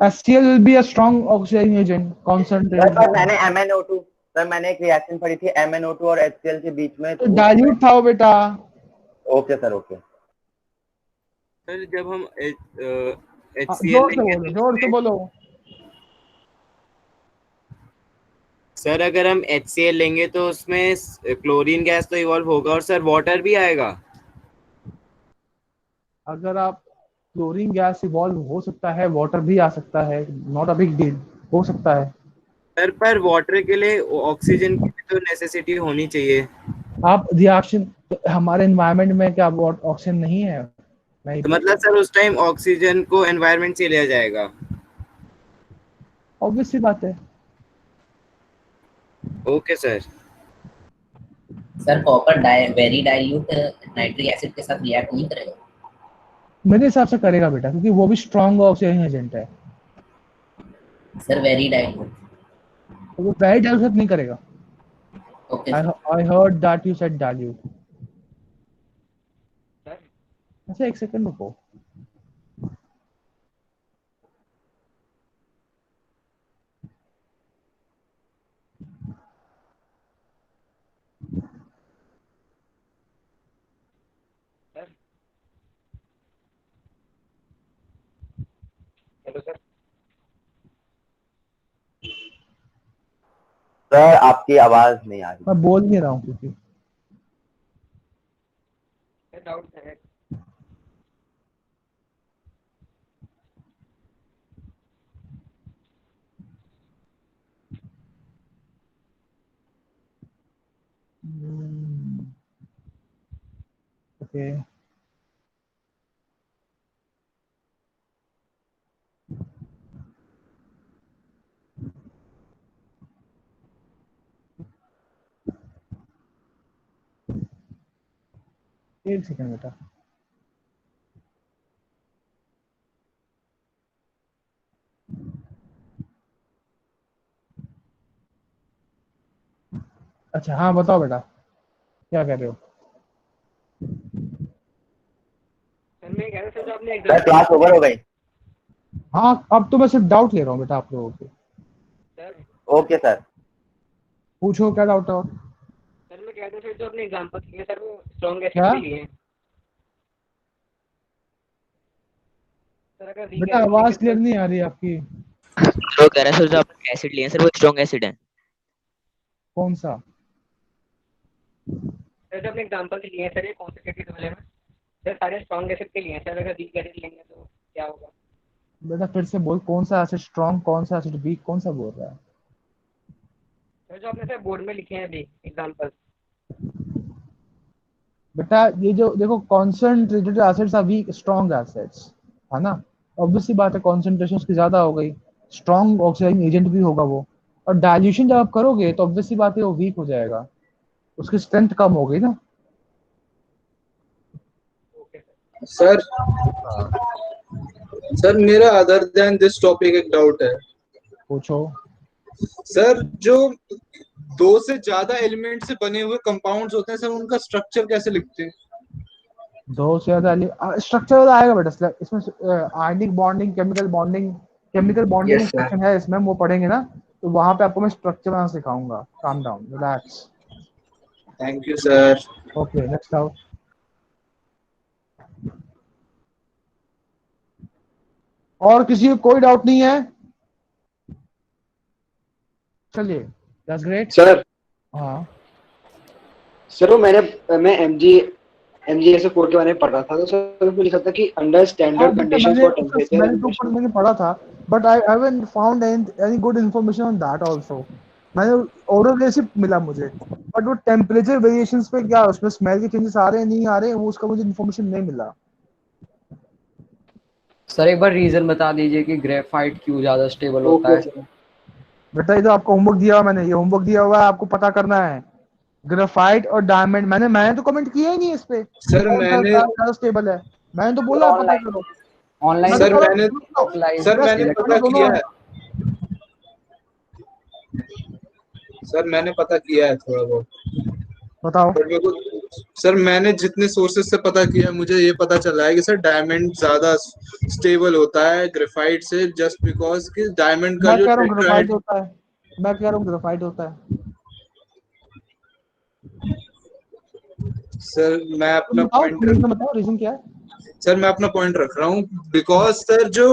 HCl will be a strong oxidizing agent, concentrated। Sir मैंने MnO2, सर मैंने एक रिएक्शन पढ़ी थी MnO2 और HCl के बीच में, तो डाइल्यूट था वो बेटा। ओके सर, ओके सर जब हम HCl जोर से लेंगे बोलो, तो जोर से बोलो। सर अगर हम HCl लेंगे तो उसमें क्लोरीन गैस तो इवॉल्व होगा और सर वाटर भी आएगा। अगर आप क्लोरीन गैस इवॉल्व हो सकता है, वाटर भी आ सकता है, नॉट अ बिग डील, हो सकता है। सर पर वाटर के लिए ऑक्सीजन की भी तो नेसेसिटी होनी चाहिए। आप रिएक्शन हमारे एनवायरनमेंट में क्या ऑक्सीजन नहीं है? नहीं, तो मतलब सर उस टाइम ऑक्सीजन को एनवायरनमेंट से लिया जाएगा। ऑब्वियस सी बात है। Okay sir. Sir copper very dilute nitric acid के साथ रिएक्ट नहीं करेगा? मेरे हिसाब से करेगा बेटा, क्योंकि वो भी स्ट्रॉन्ग ऑक्सीडाइजिंग एजेंट है। सर वेरी डाइल्यूट, तो वो वेरी डाइल्यूट नहीं करेगा। Okay I heard that you said dilute। अच्छा एक सेकंड रुको। Hello sir. सर आपकी आवाज नहीं आ रही। मैं बोल नहीं रहा हूँ क्योंकि डाउट है। ओके एक सेकंड बेटा। अच्छा हाँ बताओ बेटा, क्या कह रहे हो? सर मैं कह रहा था जो आपने सर क्लास ओवर हो गई। हाँ अब तो मैं सिर्फ डाउट ले रहा हूँ बेटा आप लोगों के। Sir okay sir. पूछो क्या डाउट है और? सर मैं कह रहा था सर जो आपने एग्जांपल दिए सर वो स्ट्रॉन्ग एसिड क्या के लिए हैं। सर अगर वीक बेटा एसिड आवाज लेंगे क्लियर तो नहीं आ रही आपकी। वो कह रहा है सर जो आपने एसिड लिए हैं सर वो स्ट्रॉन्ग एसिड है। कौन सा? सर जो आपने एग्जांपल दिए हैं सर ये कॉन्सेंट्रेटेड वाले में सर सारे स्ट्रॉन्ग एसिड के लिए हैं सर, अगर वीक एसिड लेंगे तो क्या होगा? बेटा फिर से बोल, कौन सा एसिड स्ट्रॉन्ग, कौन सा एसिड वीक, कौन सा बोल रहा है? सर जो आपने सर बोर्ड में लिखे हैं अभी एग्जांपल। बेटा ये जो देखो concentrated acids are weak, strong acids है ना। ऑब्वियसली बात है कॉन्सेंट्रेशन उसकी ज्यादा हो गई, स्ट्रॉन्ग ऑक्सीडाइजिंग एजेंट भी होगा वो। और डाइल्यूशन जब आप करोगे तो ऑब्वियसली बात है वो वीक हो जाएगा, उसकी स्ट्रेंथ कम हो गई ना। सर सर मेरा अदर देन दिस टॉपिक एक डाउट है। पूछो। सर जो दो से ज्यादा एलिमेंट से बने हुए कंपाउंड्स होते हैं सर उनका स्ट्रक्चर कैसे लिखते हैं? दो से ज्यादा स्ट्रक्चर आएगा बेटा इसमें, ionic bonding, chemical bonding, chemical bonding yes sir. Instruction है इसमें, वो पढ़ेंगे ना तो वहां पे आपको मैं स्ट्रक्चर बनाना सिखाऊंगा। Calm down, relax. Thank you sir. Okay next आओ। और किसी को कोई डाउट नहीं है? चलिए दैट्स ग्रेट। सर हाँ सर वो मैं MgSO4 के बारे में पढ़ रहा था तो सर उसमें लिखा था कि अंडर हाँ स्टैंडर्ड बेटा कंडीशंस मैंने फॉर उसका टेम्परेचर मैंने एंड तो ऊपर प्रेशर। मैंने पढ़ा था, but I haven't found any good information on that also. मैंने ओरल रेसिप मिला मुझे, बट वो टेम्परेचर वेरिएशंस पे क्या उसमें स्मेल के चेंजेस आ रहे हैं नहीं आ रहे हैं वो उसका मुझे इन्फॉर्मेशन नहीं मिला। सर एक बार रीजन बता दीजिए कि ग्रेफाइट क्यों ज्यादा स्टेबल होता ओके है। सर। बेटा ये तो आपको होमवर्क दिया हुआ, मैंने ये होमवर्क दिया हुआ है आपको पता करना है। ग्रेफाइट और डायमंड, मैंने तो कमेंट किया ही नहीं इस पे सर कौन सा मैंने ज्यादा स्टेबल है। मैंने तो बोला है पता ऑनलाइन करो। मैं ऑनलाइन तो सर कह रहा मैंने हूँ सर लोकलाइज्ड मैंने पता इलेक्ट्रॉन। किया है। सर मैंने पता किया है थोड़ा बहुत। बताओ। बट मेरे को सर मैंने जितने सोर्सेज से पता किया मुझे ये पता चला है कि सर डायमंड ज्यादा स्टेबल होता है ग्रेफाइट से, जस्ट बिकॉज कि डायमंड का मैं जो कह रहा हूँ ग्रेफाइट टेट्राहेड। होता है, मैं कह रहा हूँ ग्रेफाइट होता है। सर मैं अपना तुम बताओ, पॉइंट तुम रीजन बताओ, रीजन क्या है? सर मैं अपना पॉइंट रख रहा हूँ बिकॉज सर जो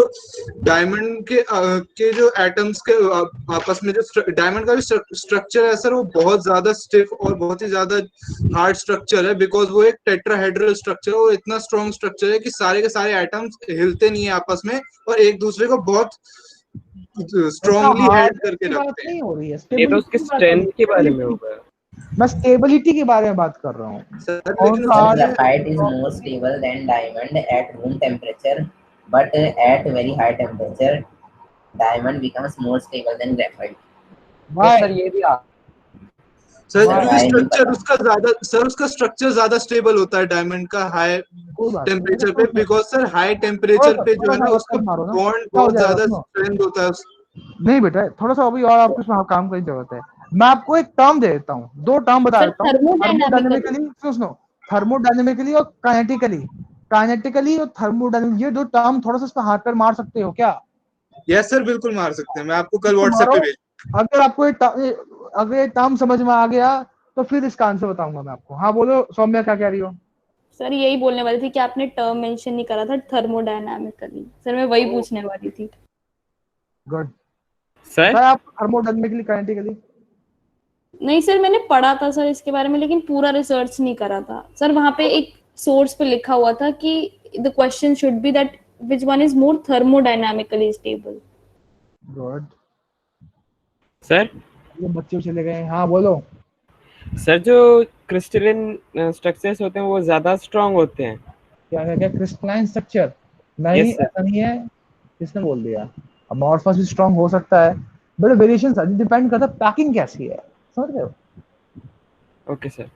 डायमंड के जो एटम्स के आपस में जो डायमंड का जो स्ट्रक्चर है सर वो बहुत ज्यादा स्टिफ और बहुत ही ज्यादा हार्ड स्ट्रक्चर है, बिकॉज वो एक टेट्राहेड्रल स्ट्रक्चर है और इतना स्ट्रॉन्ग स्ट्रक्चर है कि सारे के सारे एटम्स हिलते नहीं है आपस में और एक दूसरे को बहुत बेटा स्ट्रांगली हेल्ड हार्डनेस करके की बात रखते हैं। नहीं हो रही है, ये तो उसके स्टेबिलिटी की बात हो रही स्ट्रेंथ है, के बारे में स्टेबिलिटी। होगा। मैं स्टेबिलिटी के बारे में बात कर रहा हूँ। सर कौन लेकिन सा Sir, हार्ड है? graphite is more stable than diamond at room temperature, but at very high temperature, diamond becomes more stable than graphite. Yes why sir ये भी सर वाई क्योंकि Why नहीं स्ट्रक्चर पता। उसका ज्यादा सर उसका स्ट्रक्चर ज्यादा स्टेबल होता है डायमंड का हाई कोई बात नहीं बेटा, टेम्परेचर पे, बिकॉज सर हाई टेम्परेचर पे जो थोड़ा है सा ना और उसका कम मारो ना, बॉन्ड क्या हो बहुत जाएगा ज्यादा सुनो। स्ट्रेंथ होता है नहीं बेटा थोड़ा सा अभी और आपको इसमें काम करने की जरूरत है। मैं आपको एक टर्म दे देता हूँ, दो टर्म बता सर देता हूँ, थर्मोडायनामिकली। थर्मोडायनेमिकली सुनो, थर्मोडायनेमिकली और काइनेटिकली, काइनेटिकली और थर्मोडायनेमिक, ये दो टर्म थोड़ा सा इस पर हाथ पर मार सकते हो क्या? यस सर बिल्कुल मार सकते हैं, मैं आपको कल तो व्हाट्सएप मारो। पे भेज। अगर आपको अगर ये टर्म समझ में आ गया तो फिर इसका आंसर बताऊंगा मैं आपको। हाँ बोलो सौम्या क्या कह रही हो? सर यही बोलने वाली थी कि आपने टर्म मेंशन नहीं करा था थर्मोडायनामिकली, सर मैं वही पूछने वाली थी। गुड सर सर आप थर्मोडायनेमिकली, काइनेटिकली नहीं सर, मैंने पढ़ा था सर इसके बारे में, लेकिन पूरा रिसर्च नहीं करा था सर। वहां पे एक सोर्स पे लिखा हुआ था कि the question should be that which one is more thermodynamically stable. Good sir ये बच्चे चले गए। हाँ बोलो। सर जो क्रिस्टलिन स्ट्रक्चर्स होते हैं वो ज्यादा स्ट्रांग होते हैं। क्या क्या क्या क्रिस्टलाइन स्ट्रक्चर? नहीं Yes, sir. ऐसा नहीं है, किसने बोल दिया? अमॉर्फस भी स्ट्रांग हो सकता है, बट वेरिएशन सर डिपेंड करता है पैकिंग कैसी है, समझ रहे हो? Okay sir.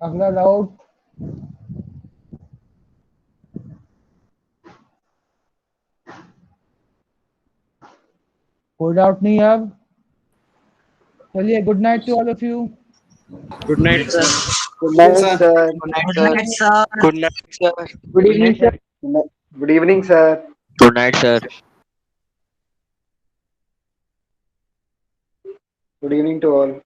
अगला डाउट। कोई डाउट नहीं है अब? चलिए good night to all of you. Good night sir. Good night sir. Good night sir. Good evening sir. Good evening sir. Good night sir. Good evening to all.